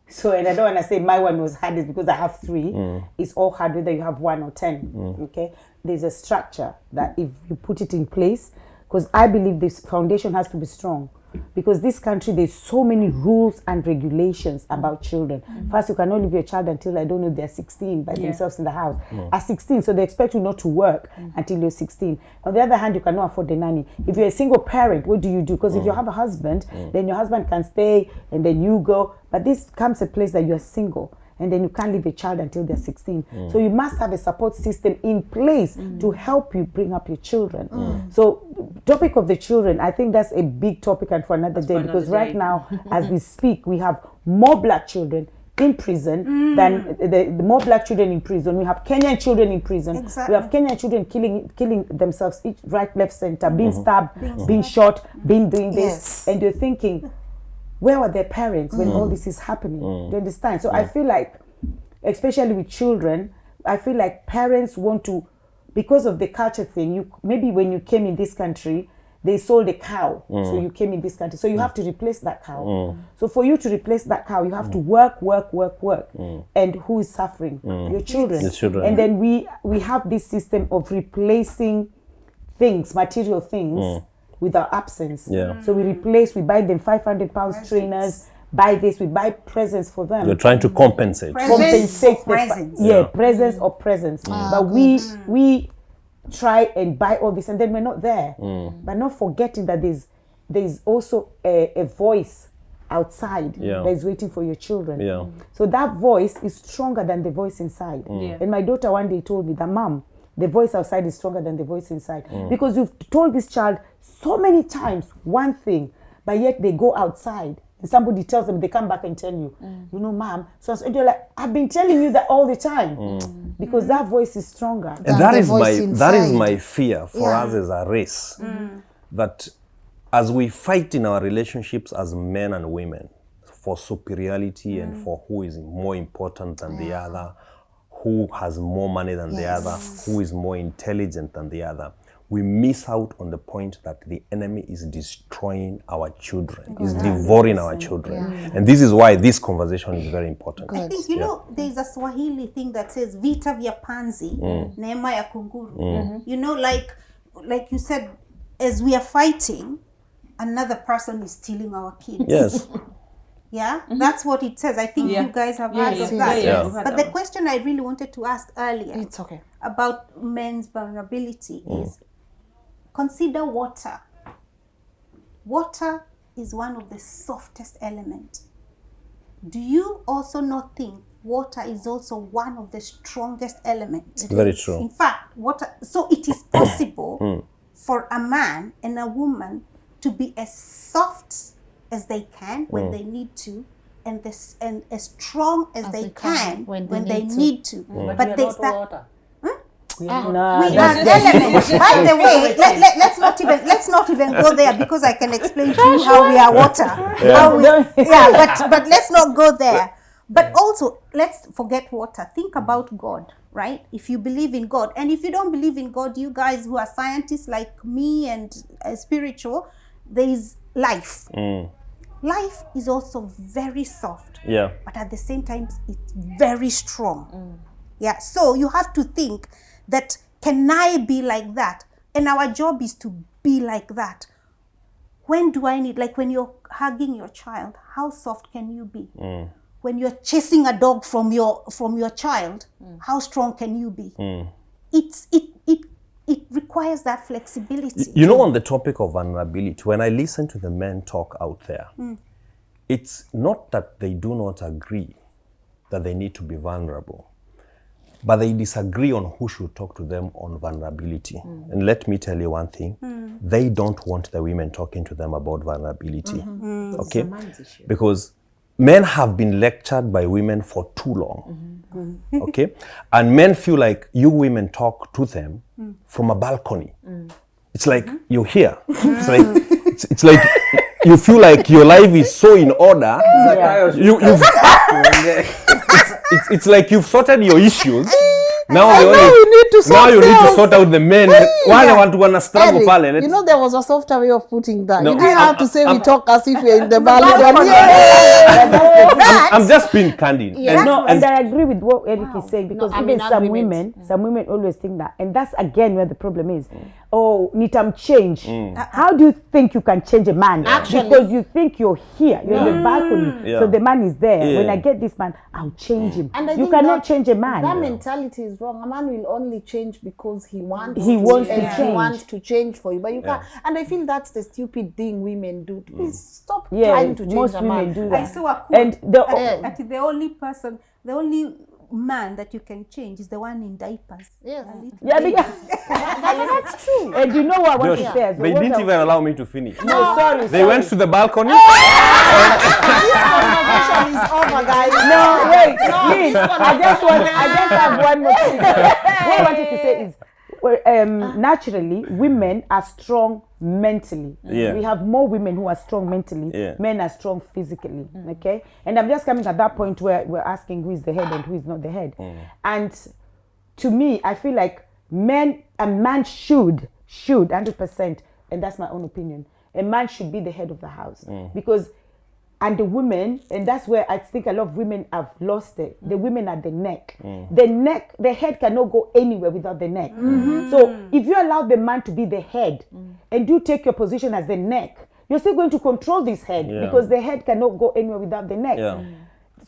So, and I don't want to say my one was hardest because I have 3. It's all hard whether you have 1 or 10. Okay, there's a structure that if you put it in place, because I believe this foundation has to be strong. Because this country, there's so many rules and regulations about children. First, you cannot leave your child until, I don't know, they're 16 by themselves in the house. At 16, so they expect you not to work until you're 16. On the other hand, you cannot afford the nanny. If you're a single parent, what do you do? Because if you have a husband, then your husband can stay and then you go. But this comes a place that you're single. And then you can't leave a child until they're 16. So you must have a support system in place to help you bring up your children. So topic of the children, I think that's a big topic and for another day, because right now, as we speak, we have more black children in prison than the more black children in prison. We have Kenyan children in prison. Exactly. We have Kenyan children killing themselves, each right, left, center, being stabbed, being shot, being doing this. Yes. And you're thinking, where were their parents when all this is happening? Do you understand? So I feel like, especially with children, I feel like parents want to, because of the culture thing, maybe when you came in this country, they sold a cow. So you came in this country. So you have to replace that cow. So for you to replace that cow, you have to work. And who is suffering? Your children. The children. And then we have this system of replacing things, material things, with our absence. So we buy them 500 pounds trainers, buy this, we buy presents for them. You're trying to compensate. Compensate Presents. presents or presents. But we try and buy all this and then we're not there. But not forgetting that there's also a voice outside that is waiting for your children. So that voice is stronger than the voice inside. And my daughter one day told me that, Mom, the voice outside is stronger than the voice inside. Because you've told this child so many times one thing, but yet they go outside and somebody tells them, they come back and tell you, you know, mom, so you're like, I've been telling you that all the time, because that voice is stronger. And that is my fear for us as a race, that as we fight in our relationships as men and women for superiority and for who is more important than the other, who has more money than the other, who is more intelligent than the other, we miss out on the point that the enemy is destroying our children, is devouring our children. And this is why this conversation is very important. I think, you know, there's a Swahili thing that says, vita vya panzi, neema ya kunguru. You know, like you said, as we are fighting, another person is stealing our kids. Yes. Yeah, that's what it says. I think you guys have heard of that. But the question I really wanted to ask earlier, It's okay. about men's vulnerability is, consider water. Water is one of the softest elements. Do you also not think water is also one of the strongest elements? Very true. In fact, water. So it is possible for a man and a woman to be as soft as they can when they need to, and as strong as they can when they need to. But they start. We are elements. By the way, let's not even go there, because I can explain to you how we are water. But let's not go there. But also, let's forget water. Think about God, right? If you believe in God, and if you don't believe in God, you guys who are scientists like me and spiritual, there is life. Life is also very soft. Yeah. But at the same time, it's very strong. Yeah. So you have to think that, can I be like that? And our job is to be like that. When do I need, like when you're hugging your child, how soft can you be? When you're chasing a dog from your child, how strong can you be? It requires that flexibility. You know, on the topic of vulnerability, when I listen to the men talk out there, it's not that they do not agree that they need to be vulnerable, but they disagree on who should talk to them on vulnerability. And let me tell you one thing, they don't want the women talking to them about vulnerability. Okay? Because men have been lectured by women for too long. Okay? And men feel like you women talk to them from a balcony. It's like you're here. It's like you feel like your life is so in order. It's like you've sorted your issues. Now you need to sort out the men. Why want to understand? You know, there was a softer way of putting that. You didn't have to say we talk as if we're in the balcony. I'm just being candid. And I agree with what Eric is saying, because even some women always think that, and that's again where the problem is. Oh, nitam change. How do you think you can change a man? Actually, because you think you're here, you're in the balcony, so the man is there. When I get this man, I'll change him. And you cannot change a man. That mentality is wrong. A man will only change because he wants to change for you, but you can't. And I feel that's the stupid thing women do. Please stop trying to change most a women man. do that. I saw a quote, and the only man that you can change is the one in diapers. Yes. That's true. And you know what I want to say? They didn't even allow me to finish. No, sorry. They went to the balcony. This conversation is over, guys. No, wait. Please. I just have one more thing. What I wanted to say is, naturally, women are strong mentally. We have more women who are strong mentally. Men are strong physically. Okay, and I'm just coming at that point where we're asking who is the head and who is not the head. And to me, I feel like a man should 100%, and that's my own opinion. A man should be the head of the house, because. And the women, and that's where I think a lot of women have lost it. The women are the neck. The head cannot go anywhere without the neck. So if you allow the man to be the head, and you take your position as the neck, you're still going to control this head, because the head cannot go anywhere without the neck.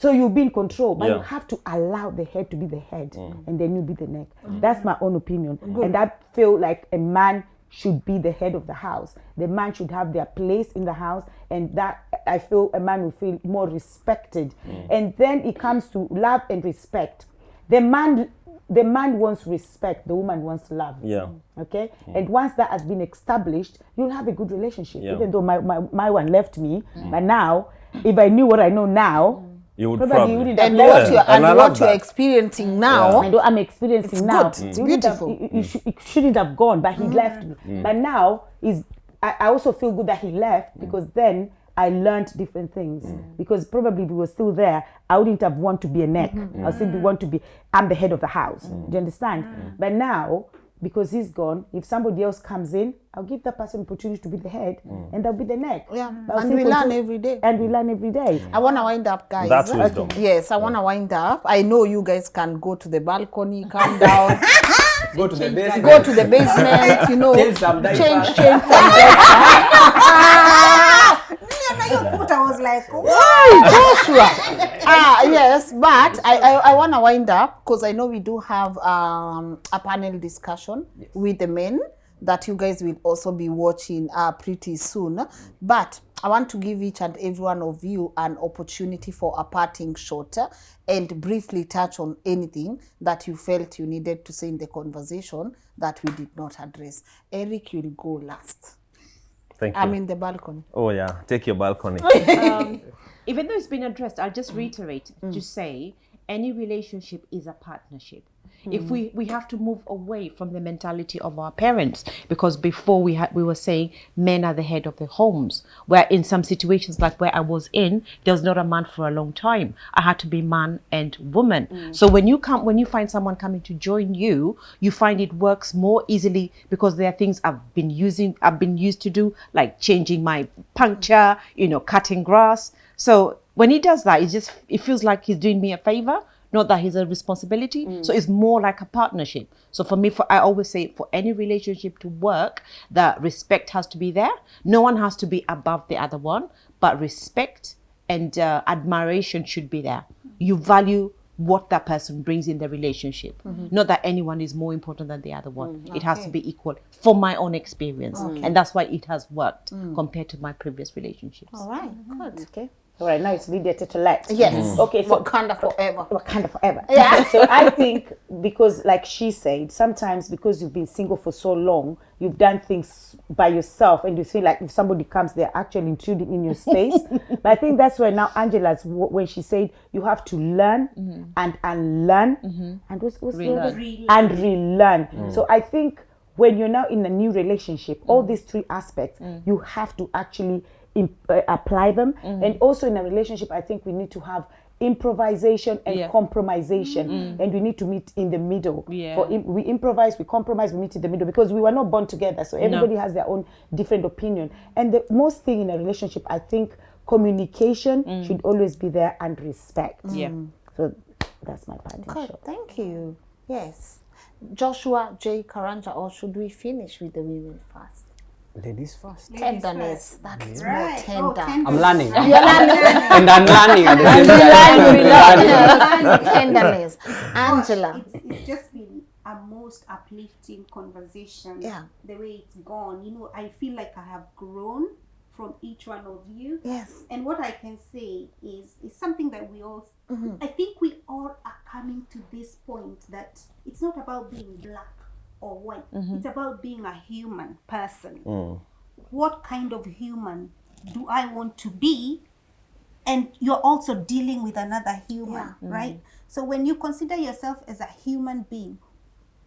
So you'll be in control, but you have to allow the head to be the head, and then you be the neck. That's my own opinion. And I feel like a man should be the head of the house. The man should have their place in the house, and that I feel a man will feel more respected. And then it comes to love and respect. The man the man wants respect, the woman wants love. Yeah. Okay? And once that has been established, you'll have a good relationship. Yeah. Even though my one left me, but now, if I knew what I know now, You would probably probably. you wouldn't And have what left. you're And I love you're that. experiencing now. And what I'm experiencing It's now. good. It's you wouldn't have- beautiful. He shouldn't have gone, but he left me. But now I also feel good that he left because then I learned different things. Because probably if we were still there, I wouldn't have want to be a neck. I still want to be. I'm the head of the house. Do you understand? But now, because he's gone, if somebody else comes in, I'll give that person opportunity to be the head, and they'll be the neck. Yeah. I'll And still we learn continue- every day. And we learn every day. I want to wind up, guys. That's wisdom. Yes, I want to wind up. I know you guys can go to the balcony, calm down, Go to the basement. go to the basement, you know, Change some diapers. change some diapers. I was like, Joshua. Yes, but I want to wind up because I know we do have a panel discussion with the men that you guys will also be watching pretty soon. But I want to give each and every one of you an opportunity for a parting shot and briefly touch on anything that you felt you needed to say in the conversation that we did not address. Eric, you'll go last. Thank you. I'm in the balcony. Oh yeah, take your balcony. Even though it's been addressed, I'll just reiterate to say any relationship is a partnership. If we have to move away from the mentality of our parents, because before we were saying men are the head of the homes, where in some situations like where I was in, there was not a man for a long time. I had to be man and woman. So when you find someone coming to join you, you find it works more easily because there are things I've been used to do, like changing my puncture, cutting grass. So when he does that, it feels like he's doing me a favor. Not that he's a responsibility. So it's more like a partnership. So for me, I always say for any relationship to work, that respect has to be there. No one has to be above the other one, but respect and admiration should be there. You value what that person brings in the relationship. Not that anyone is more important than the other one. It has to be equal for my own experience. And that's why it has worked compared to my previous relationships. All right, good. Okay. All right, now it's Lydia Tetulette. Yes. Okay, so Wakanda forever. Wakanda forever. Yeah. So I think because, like she said, sometimes because you've been single for so long, you've done things by yourself, and you feel like if somebody comes, they're actually intruding in your space. But I think that's where now Angela's when she said you have to learn and unlearn and what's Relearn. and relearn. So I think when you're now in a new relationship, all these three aspects, you have to actually apply them. And also in a relationship, I think we need to have improvisation and compromisation, and we need to meet in the middle. We improvise, we compromise, we meet in the middle, because we were not born together, so everybody has their own different opinion. And the most thing in a relationship, I think communication should always be there, and respect. So that's my parting Good, shot. thank you. Yes. Joshua J. Karanja, or should we finish with the women first? Ladies first. Tenderness. That is more right. tender. I'm learning. You're learning. And I'm learning at the same time. Tenderness. Angela. It's just been a most uplifting conversation. Yeah. The way it's gone, I feel like I have grown from each one of you. Yes. And what I can say is something that we all, I think we all are coming to this point that it's not about being black or white. It's about being a human person. What kind of human do I want to be? And you're also dealing with another human, right? So when you consider yourself as a human being,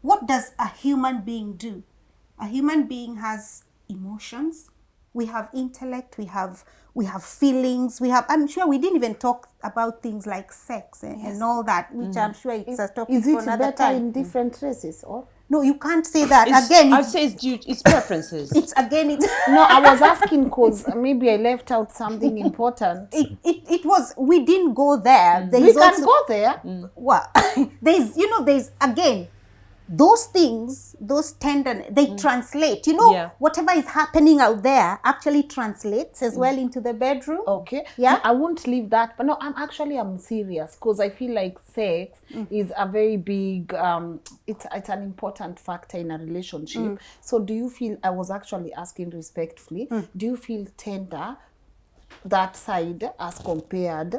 what does a human being do? A human being has emotions. We have intellect. We have feelings. I'm sure we didn't even talk about things like sex and all that, which I'm sure it's a topic Is for it another better time. in different races, or? No, you can't say that. I'd say it's preferences. No, I was asking because maybe I left out something important. It was, we didn't go there. There We is can also, go there. well, there's again, those things, those tenderness, they translate. Whatever is happening out there actually translates as well into the bedroom. Okay. Yeah. I won't leave that. But no, I'm serious, because I feel like sex is a very big, it's an important factor in a relationship. So do you feel, I was actually asking respectfully, do you feel tender that side as compared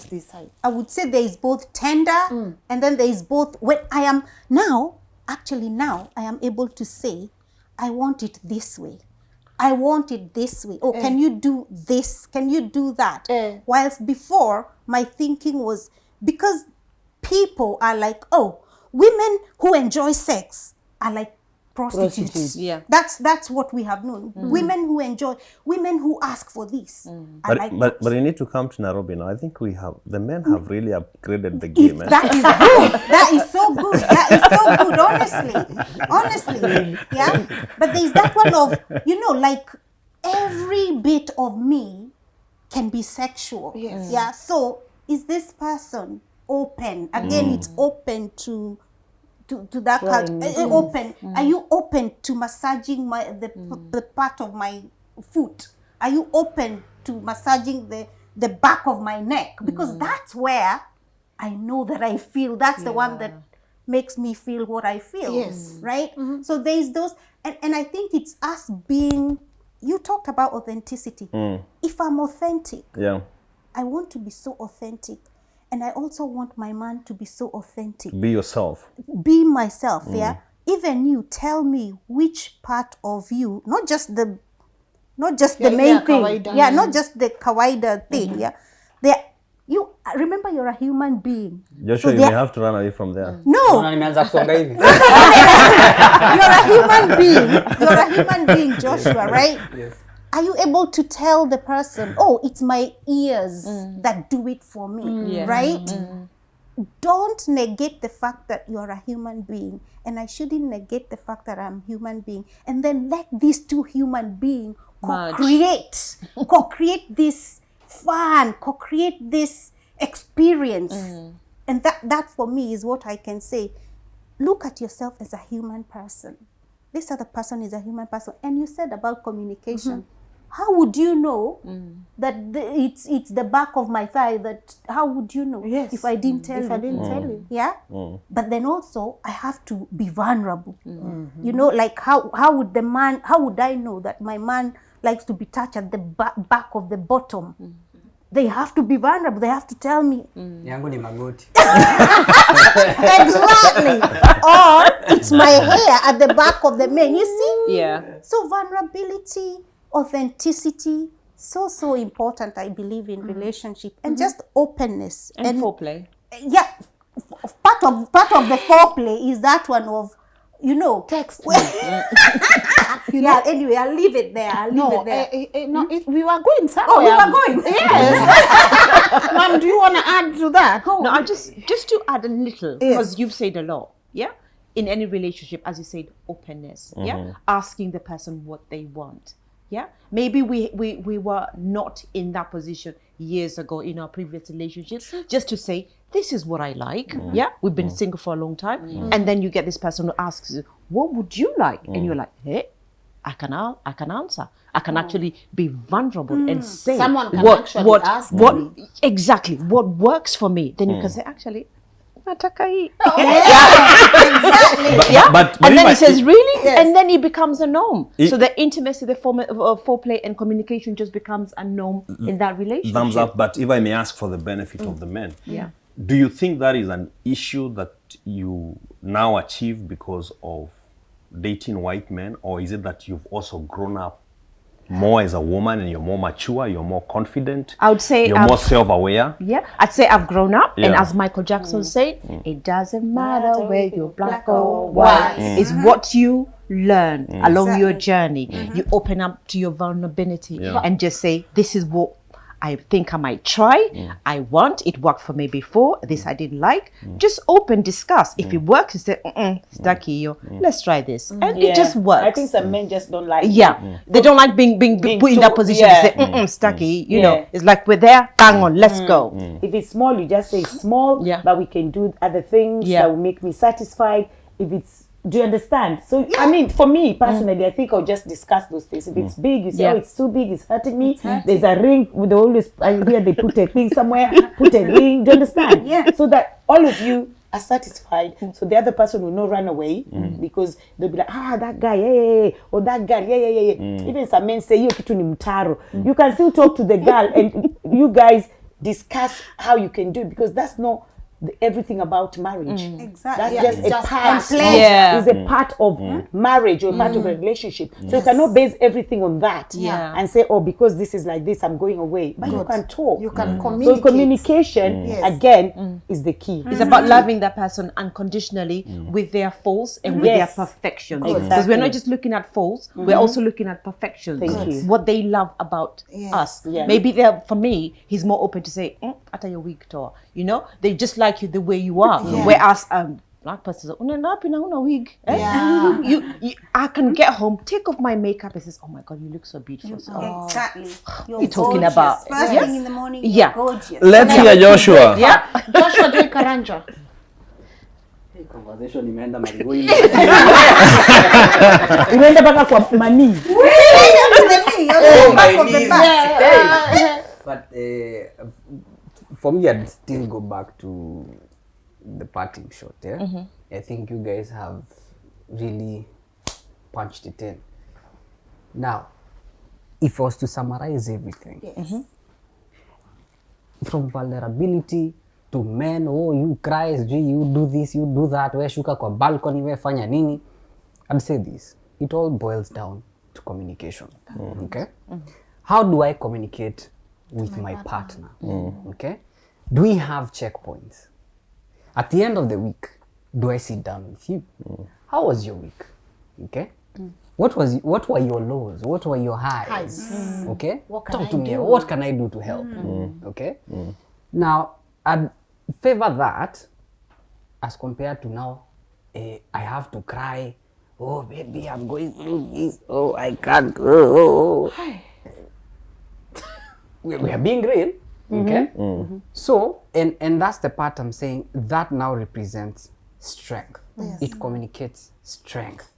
this side. I would say there is both tender and then there is both. When I am now I am able to say, I want it this way. I want it this way. Oh, can you do this? Can you do that? Whilst before, my thinking was, because people are like, oh, women who enjoy sex are like prostitutes. Yeah. That's what we have known. Women who ask for this are like But you need to come to Nairobi now. I think the men have really upgraded the game. that is good. That is so good. That is so good, honestly. Yeah. But there's that one of, like every bit of me can be sexual. Yes. Yeah. So is this person open? Again, it's open to that part. Open. Are you open to massaging the part of my foot? Are you open to massaging the back of my neck? Because that's where I know that I feel. That's the one that makes me feel what I feel. Yes. Right? So there's those, and I think it's us being, you talked about authenticity. If I'm authentic, I want to be so authentic. And I also want my man to be so authentic. Be yourself. Be myself, yeah? Even you, tell me which part of you, not just the main thing. Kawaida. Yeah, not just the kawaida thing, yeah? Remember, you're a human being. Joshua, you may have to run away from there. No, Nimeanza kusonga hivi. you're a human being. You're a human being, Joshua, right? Yes. Are you able to tell the person, oh, it's my ears that do it for me, right? Don't negate the fact that you're a human being, and I shouldn't negate the fact that I'm a human being. And then let these two human beings co-create this fun, co-create this experience. And that for me is what I can say. Look at yourself as a human person. This other person is a human person. And you said about communication. How would you know that it's the back of my thigh? How would you know if I didn't tell you? If I didn't tell you. Yeah? But then also, I have to be vulnerable. Like how would I know that my man likes to be touched at the back of the bottom? They have to be vulnerable. They have to tell me. Yangu ni magoti. Exactly. Or it's my hair at the back of the man. You see? Yeah. So vulnerability, authenticity, so important, I believe, in relationship. And just openness. And foreplay. Yeah. Part of the foreplay is that one of, text. Anyway, I'll leave it there. We were going somewhere. Oh, we were going. Yes. Mom, do you want to add to that? No, I just to add a little, because you've said a lot. Yeah. In any relationship, as you said, openness. Yeah. Asking the person what they want. Yeah. Maybe we were not in that position years ago in our previous relationships, just to say, this is what I like. Yeah. We've been single for a long time. And then you get this person who asks you, what would you like? And you're like, hey, I can answer. I can actually be vulnerable and say Someone can actually ask me. Exactly what works for me. Then you can say, actually, nataka hii. Exactly. But and then he says, really? Yes. And then it becomes a norm. So the intimacy, the foreplay and communication just becomes a norm in that relationship. Thumbs up. But if I may ask for the benefit of the men, do you think that is an issue that you now achieve because of dating white men, or is it that you've also grown up more as a woman and you're more mature, you're more confident? I would say you're more self-aware. Yeah, I'd say I've grown up, and as Michael Jackson said, it doesn't matter whether you're black or white. It's what you learn along your journey. You open up to your vulnerability and just say, this is what I think I might try. I want, it worked for me before, this I didn't like. Just open, discuss. If it works, you say, stucky, let's try this. And it just works. I think some men just don't like they don't like being put in that position to say, stucky, you know, it's like we're there, hang on, let's go. If it's small, you just say small, but we can do other things that will make me satisfied. If it's, do you understand? So, I mean, for me personally, I think I'll just discuss those things. If it's big, you say, oh, it's too big, it's hurting me. There's a ring, they always, I hear they put a thing somewhere, put a ring, do you understand? So that all of you are satisfied. So the other person will not run away because they'll be like, that guy, or that girl, Even some men say, you kitu ni mtaro. You can still talk to the girl and you guys, discuss how you can do it, because that's not everything about marriage. Exactly. That's just a part of, Yeah. is a part of marriage or part of a relationship. So you cannot base everything on that and say, oh, because this is like this, I'm going away. But you can talk. You can So communicate. communication again is the key. It's about loving that person unconditionally with their faults and with their perfections. Because we're not just looking at faults, we're also looking at perfections. Thank you. What they love about us. Maybe for me, he's more open to say, "Ata your weak to," you know, they just like you the way you are. Whereas black person says, una wig. You I can get home, take off my makeup and says, oh my God, you look so beautiful. So, Exactly. You're talking gorgeous. about? First thing in the morning, you're Yeah. gorgeous. Let's hear Joshua. Joshua Joy Karanja. Conversation imeenda marigo Unaenda mpaka kwa manii. But for me, I'd still go back to the parting shot. I think you guys have really punched it in. Now, if I was to summarize everything, from vulnerability to men, oh, you cry, you do this, you do that, we shuka kwa balcony, we fanya nini, I'd say this, it all boils down to communication. Okay? How do I communicate with my partner? Okay? Do we have checkpoints? At the end of the week, do I sit down with you? How was your week? Okay? What were your lows? What were your highs? Okay? Talk to me. What can I do to help? Okay? Now, I'd favor that as compared to now, I have to cry. Oh, baby, I'm going through this. Oh, I can't. Oh. We are being real. Okay? So, and that's the part I'm saying, that now represents strength. It communicates strength.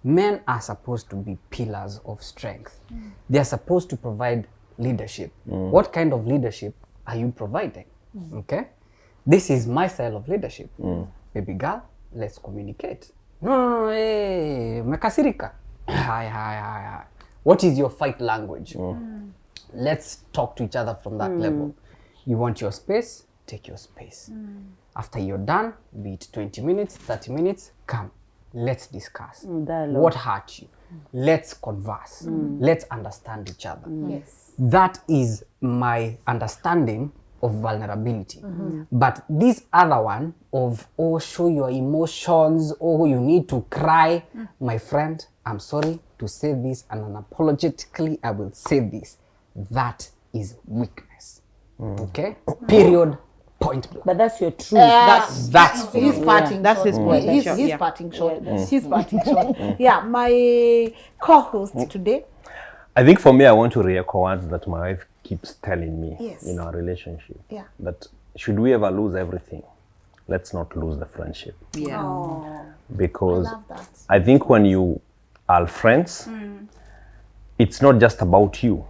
Men are supposed to be pillars of strength. They are supposed to provide leadership. What kind of leadership are you providing? Okay? This is my style of leadership. Baby girl, let's communicate. No, hey, mekasirika. Hi. What is your fight language? Let's talk to each other from that level. You want your space? Take your space. After you're done, be it 20 minutes, 30 minutes, come. Let's discuss. What hurt you? Let's converse. Let's understand each other. That is my understanding of vulnerability. But this other one of, oh, show your emotions, oh, you need to cry. My friend, I'm sorry to say this, and unapologetically I will say this. That is weakness. Okay? Period. Point blank. But that's your truth. That's His parting That's shot. his point. His parting shot. His parting shot. Yeah, my co-host today. I think for me, I want to re-echo words that my wife keeps telling me in our relationship. That should we ever lose everything, let's not lose the friendship. Because I think when you are friends, it's not just about you.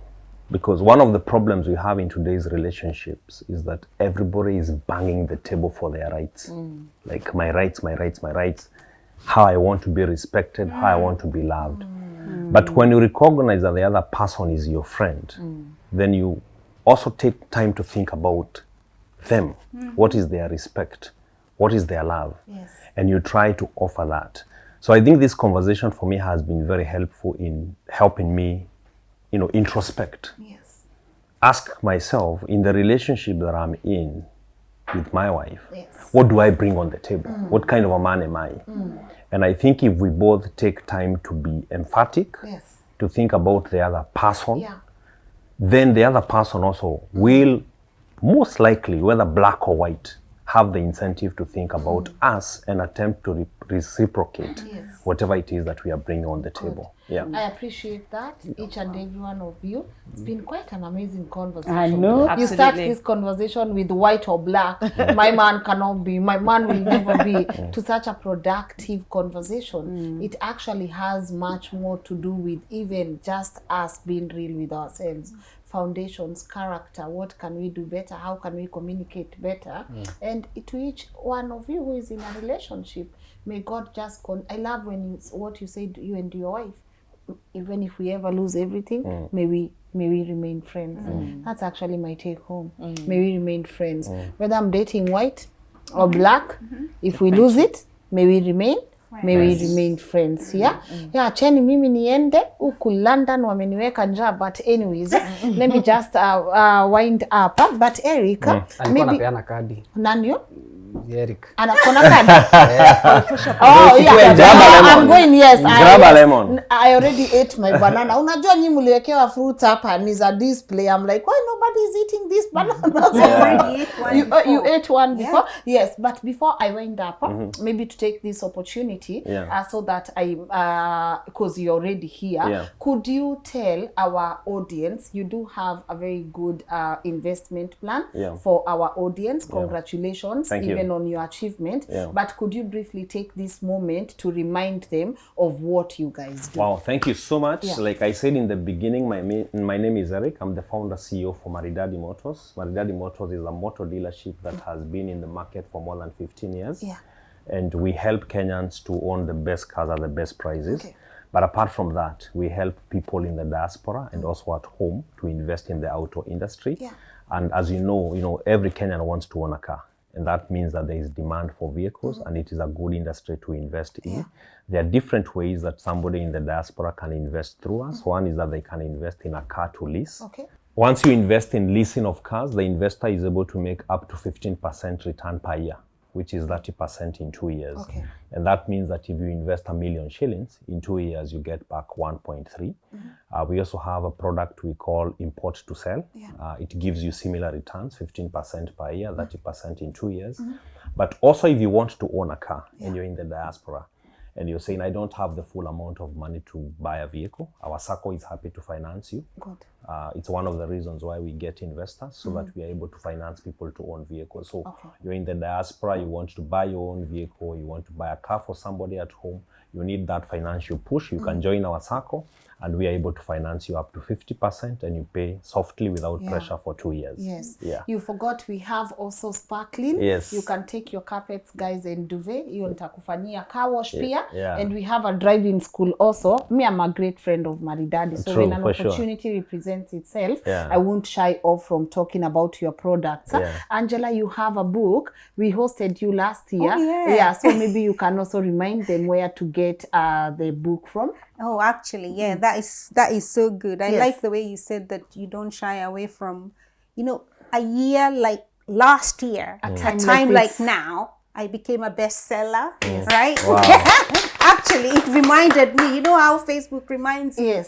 Because one of the problems we have in today's relationships is that everybody is banging the table for their rights. Like my rights, how I want to be respected, how I want to be loved. But when you recognize that the other person is your friend, then you also take time to think about them. What is their respect? What is their love? And you try to offer that. So I think this conversation for me has been very helpful in helping me, introspect. Ask myself, in the relationship that I'm in with my wife, what do I bring on the table? What kind of a man am I? And I think if we both take time to be emphatic, to think about the other person, then the other person also will most likely, whether black or white, have the incentive to think about us and attempt to reciprocate whatever it is that we are bringing on the table. I appreciate that, each and every one of you. It's been quite an amazing conversation. I know. You start this conversation with white or black. My man cannot be, my man will never be, to such a productive conversation. It actually has much more to do with even just us being real with ourselves. Foundations, character, what can we do better, how can we communicate better, and to each one of you who is in a relationship, may God just I love what you said, you and your wife, even if we ever lose everything, may we remain friends. That's actually my take home. May we remain friends. Whether I'm dating white or black, if we lose it, may we remain friends. Yeah. Cheni mimi niende huku London wameniweka njaa, but anyways, let me just wind up. But Eric, alikuwa anapeana kadi. Nanyo? Eric. Anakona kadi. Oh yeah. I'm going, yes. Grab a lemon. I already ate my banana. Unajua nyinyi mliwekewa fruits hapa ni za display. I'm like, why nobody is eating this banana? You ate one before? Yes, but before I wind up, maybe to take this opportunity so that because you're already here, could you tell our audience, you do have a very good investment plan for our audience. Congratulations. Thank you. On your achievement, but could you briefly take this moment to remind them of what you guys do? Wow, thank you so much. Like I said in the beginning, my name is Eric. I'm the founder CEO for Maridadi Motors. Maridadi Motors is a motor dealership that has been in the market for more than 15 years. And we help Kenyans to own the best cars at the best prices. But apart from that, we help people in the diaspora and also at home to invest in the auto industry. And as you know, every Kenyan wants to own a car. And that means that there is demand for vehicles, and it is a good industry to invest in. There are different ways that somebody in the diaspora can invest through us. One is that they can invest in a car to lease. Once you invest in leasing of cars, the investor is able to make up to 15% return per year, which is 30% in 2 years. And that means that if you invest 1 million shillings, in 2 years you get back 1.3. We also have a product we call import to sell. It gives you similar returns, 15% per year, 30% in 2 years. But also if you want to own a car and you're in the diaspora, and you're saying, I don't have the full amount of money to buy a vehicle, our circle is happy to finance you. It's one of the reasons why we get investors, so that we are able to finance people to own vehicles. So you're in the diaspora, you want to buy your own vehicle, you want to buy a car for somebody at home, you need that financial push, you can join our circle, and we are able to finance you up to 50%, and you pay softly without pressure for 2 years. You forgot we have also sparkling. You can take your carpets, guys, and duvet. You nitakufanyia car wash pia. And we have a driving school also. Me, I'm a great friend of Maridadi. So when an opportunity represents itself, I won't shy off from talking about your products. Angela, you have a book. We hosted you last year. So maybe you can also remind them where to get the book from. Oh, actually, that is so good. I like the way you said that you don't shy away from, a year like last year, a time like now, I became a bestseller, right? Wow. Actually, it reminded me, how Facebook reminds you,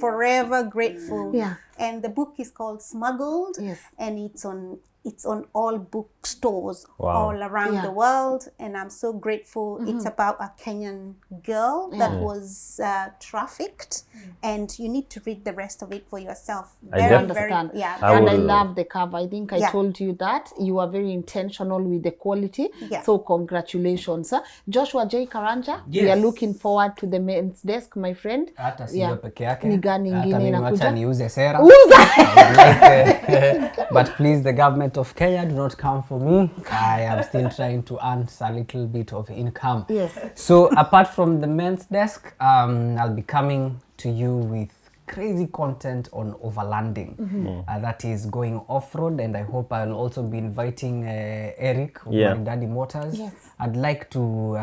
forever grateful. And the book is called Smuggled, and it's on all bookstores all around the world, and I'm so grateful. It's about a Kenyan girl that was trafficked, and you need to read the rest of it for yourself. I understand. And I love the cover. I think I told you that you are very intentional with the quality. So congratulations. Joshua J. Karanja, we are looking forward to the men's desk, my friend. Hata siyo peke yake. Ni gani ingine inakuja? Niuze sera. But please, the government of Kenya, do not come for me. I am still trying to earn a little bit of income. So apart from the men's desk, I'll be coming to you with crazy content on overlanding. That is going off-road, and I hope I'll also be inviting Eric of Maridadi Motors. I'd like to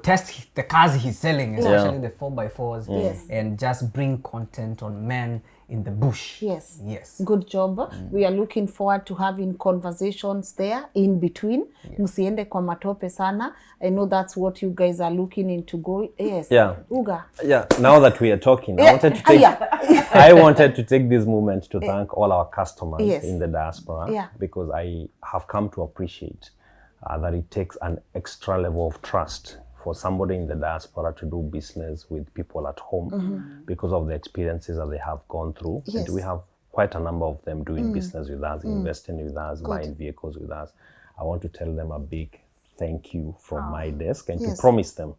test the cars he's selling, especially the 4x4s, and just bring content on men in the bush. Good job. We are looking forward to having conversations there in between. Musiende kwa matope sana. I know that's what you guys are looking into going. Uga. Now that we are talking, I wanted to take this moment to thank all our customers in the diaspora, because I have come to appreciate that it takes an extra level of trust for somebody in the diaspora to do business with people at home because of the experiences that they have gone through. And we have quite a number of them doing business with us, investing with us, buying vehicles with us. I want to tell them a big thank you from my desk, and to promise them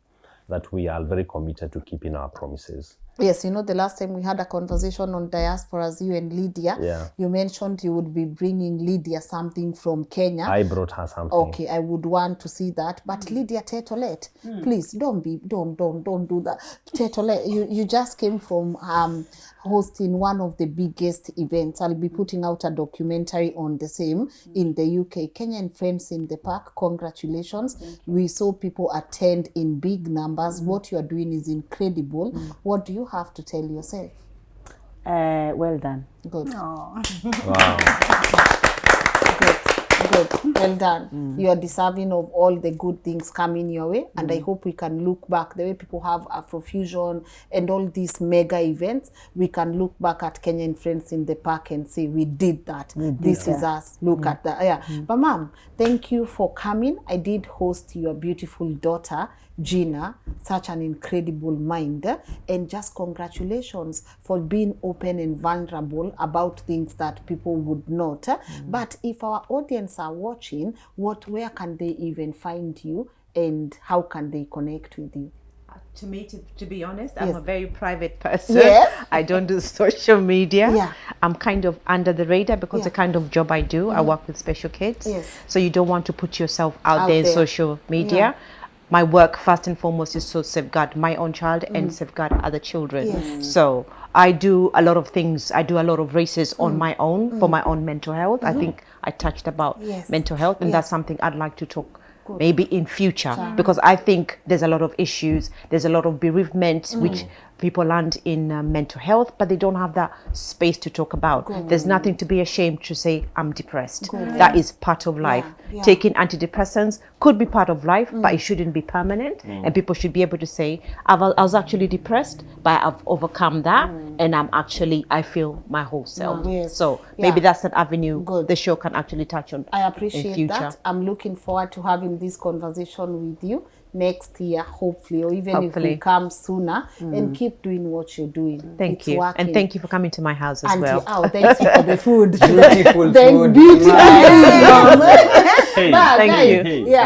that we are very committed to keeping our promises. Yes, you know, the last time we had a conversation on diasporas, you and Lydia, you mentioned you would be bringing Lydia something from Kenya. I brought her something. Okay, I would want to see that. But Lydia Tetolet, please don't do that. Tetolet, you just came from hosting one of the biggest events. I'll be putting out a documentary on the same in the UK. Kenyan Friends in the Park, congratulations. We saw people attend in big numbers. What you are doing is incredible. What do you have to tell yourself? Well done. Good. Wow. Good. Well done. You are deserving of all the good things coming your way. And I hope we can look back the way people have Afrofusion and all these mega events. We can look back at Kenyan Friends in the Park and say, we did that. This is us. Look at that. Yeah. But ma'am, thank you for coming. I did host your beautiful daughter, Gina, such an incredible mind, and just congratulations for being open and vulnerable about things that people would not. But if our audience are watching, where can they even find you, and how can they connect with you? To me, to be honest, I'm a very private person. Yes. I don't do social media. Yeah. I'm kind of under the radar because the kind of job I do, I work with special kids. Yes. So you don't want to put yourself out there in social media. My work, first and foremost, is to safeguard my own child and safeguard other children. Yes. So I do a lot of things. I do a lot of races on my own for my own mental health. I think I touched about mental health, and that's something I'd like to talk maybe in future, because I think there's a lot of issues. There's a lot of bereavement, which people land in mental health, but they don't have that space to talk about. There's nothing to be ashamed to say, I'm depressed. That is part of life. Taking antidepressants could be part of life, but it shouldn't be permanent. And people should be able to say, I was actually depressed, but I've overcome that, and I feel my whole self. So maybe that's an avenue the show can actually touch on. I appreciate that. I'm looking forward to having this conversation with you next year, hopefully, or even if we come sooner, and keep doing what you're doing. Thank you. Working. And thank you for coming to my house as well. Thank you for the food. Beautiful food. Beautiful Hey, thank you.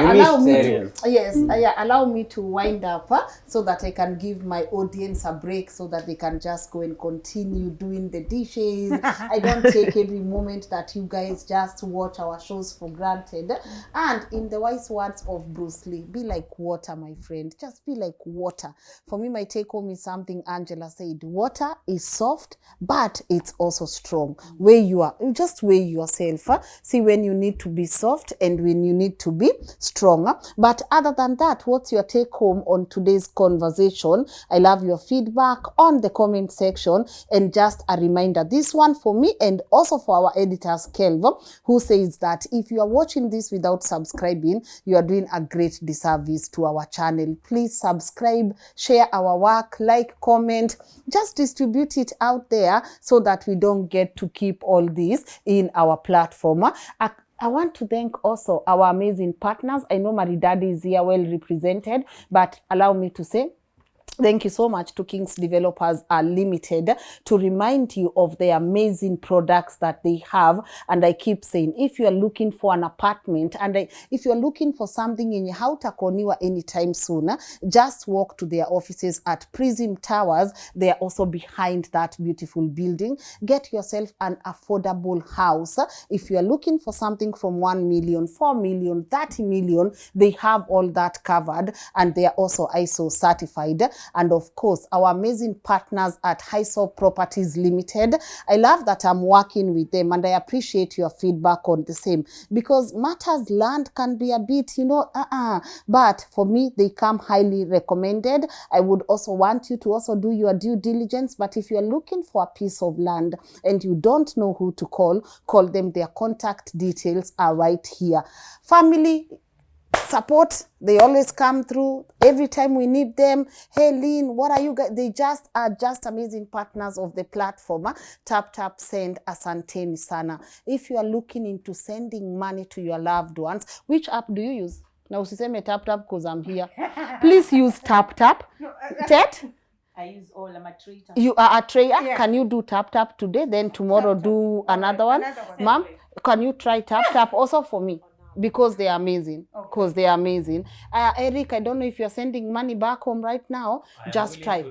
Allow me to wind up so that I can give my audience a break, so that they can just go and continue doing the dishes. I don't take every moment that you guys just watch our shows for granted. And in the wise words of Bruce Lee, be like water, my friend. Just be like water. For me, my take home is something Angela said. Water is soft, but it's also strong. Where you are, just weigh yourself. See when you need to be soft and when you need to be strong. But other than that, what's your take home on today's conversation? I love your feedback on the comment section. And just a reminder, this one for me and also for our editors, Kelv, who says that if you are watching this without subscribing, you are doing a great disservice to our channel. Please subscribe, share our work, like, comment, just distribute it out there so that we don't get to keep all this in our platform. I want to thank also our amazing partners. I know Maridadi is here well represented, but allow me to say thank you so much to King's Developers Limited, to remind you of the amazing products that they have. And I keep saying, if you are looking for an apartment and if you are looking for something in Hautakoniwa anytime soon, just walk to their offices at Prism Towers. They are also behind that beautiful building. Get yourself an affordable house. If you are looking for something from 1 million, 4 million, 30 million, they have all that covered, and they are also ISO certified. And of course, our amazing partners at Hyso Properties Limited. I love that I'm working with them, and I appreciate your feedback on the same, because matters land can be a bit, but for me, they come highly recommended. I would also want you to also do your due diligence, but if you're looking for a piece of land and you don't know who to call them. Their contact details are right here. Family support, they always come through every time we need them. Hey Lynn, what are you guys? They just are just amazing partners of the platform. Tap tap send, asanteni sana. If you are looking into sending money to your loved ones, which app do you use? Now usiseme tap tap because I'm here. Please use tap tap. Tet? I use all. I'm a trader. You are a trader. Yeah. Can you do tap tap today? Then tomorrow do another one. Ma'am, can you try tap tap also for me? because they are amazing. Because they are amazing. Eric, I don't know if you're sending money back home right now. Just try.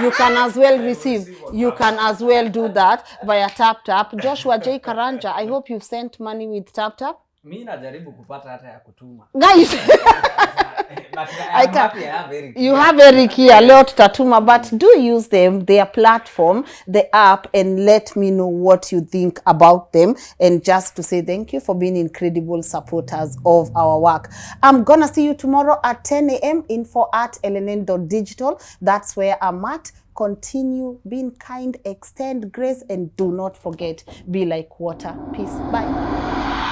You can as well receive. You can as well do that via tap. Joshua J. Karanja, I hope you've sent money with tap. Mimi najaribu kupata hata ya kutuma. Guys, I can't. You have Eric here, leo tutatuma, but do use them, their platform, the app, and let me know what you think about them, and just to say thank you for being incredible supporters of our work. I'm gonna see you tomorrow at 10 a.m. info@lnn.digital. That's where I'm at. Continue being kind, extend grace, and do not forget, be like water. Peace. Bye.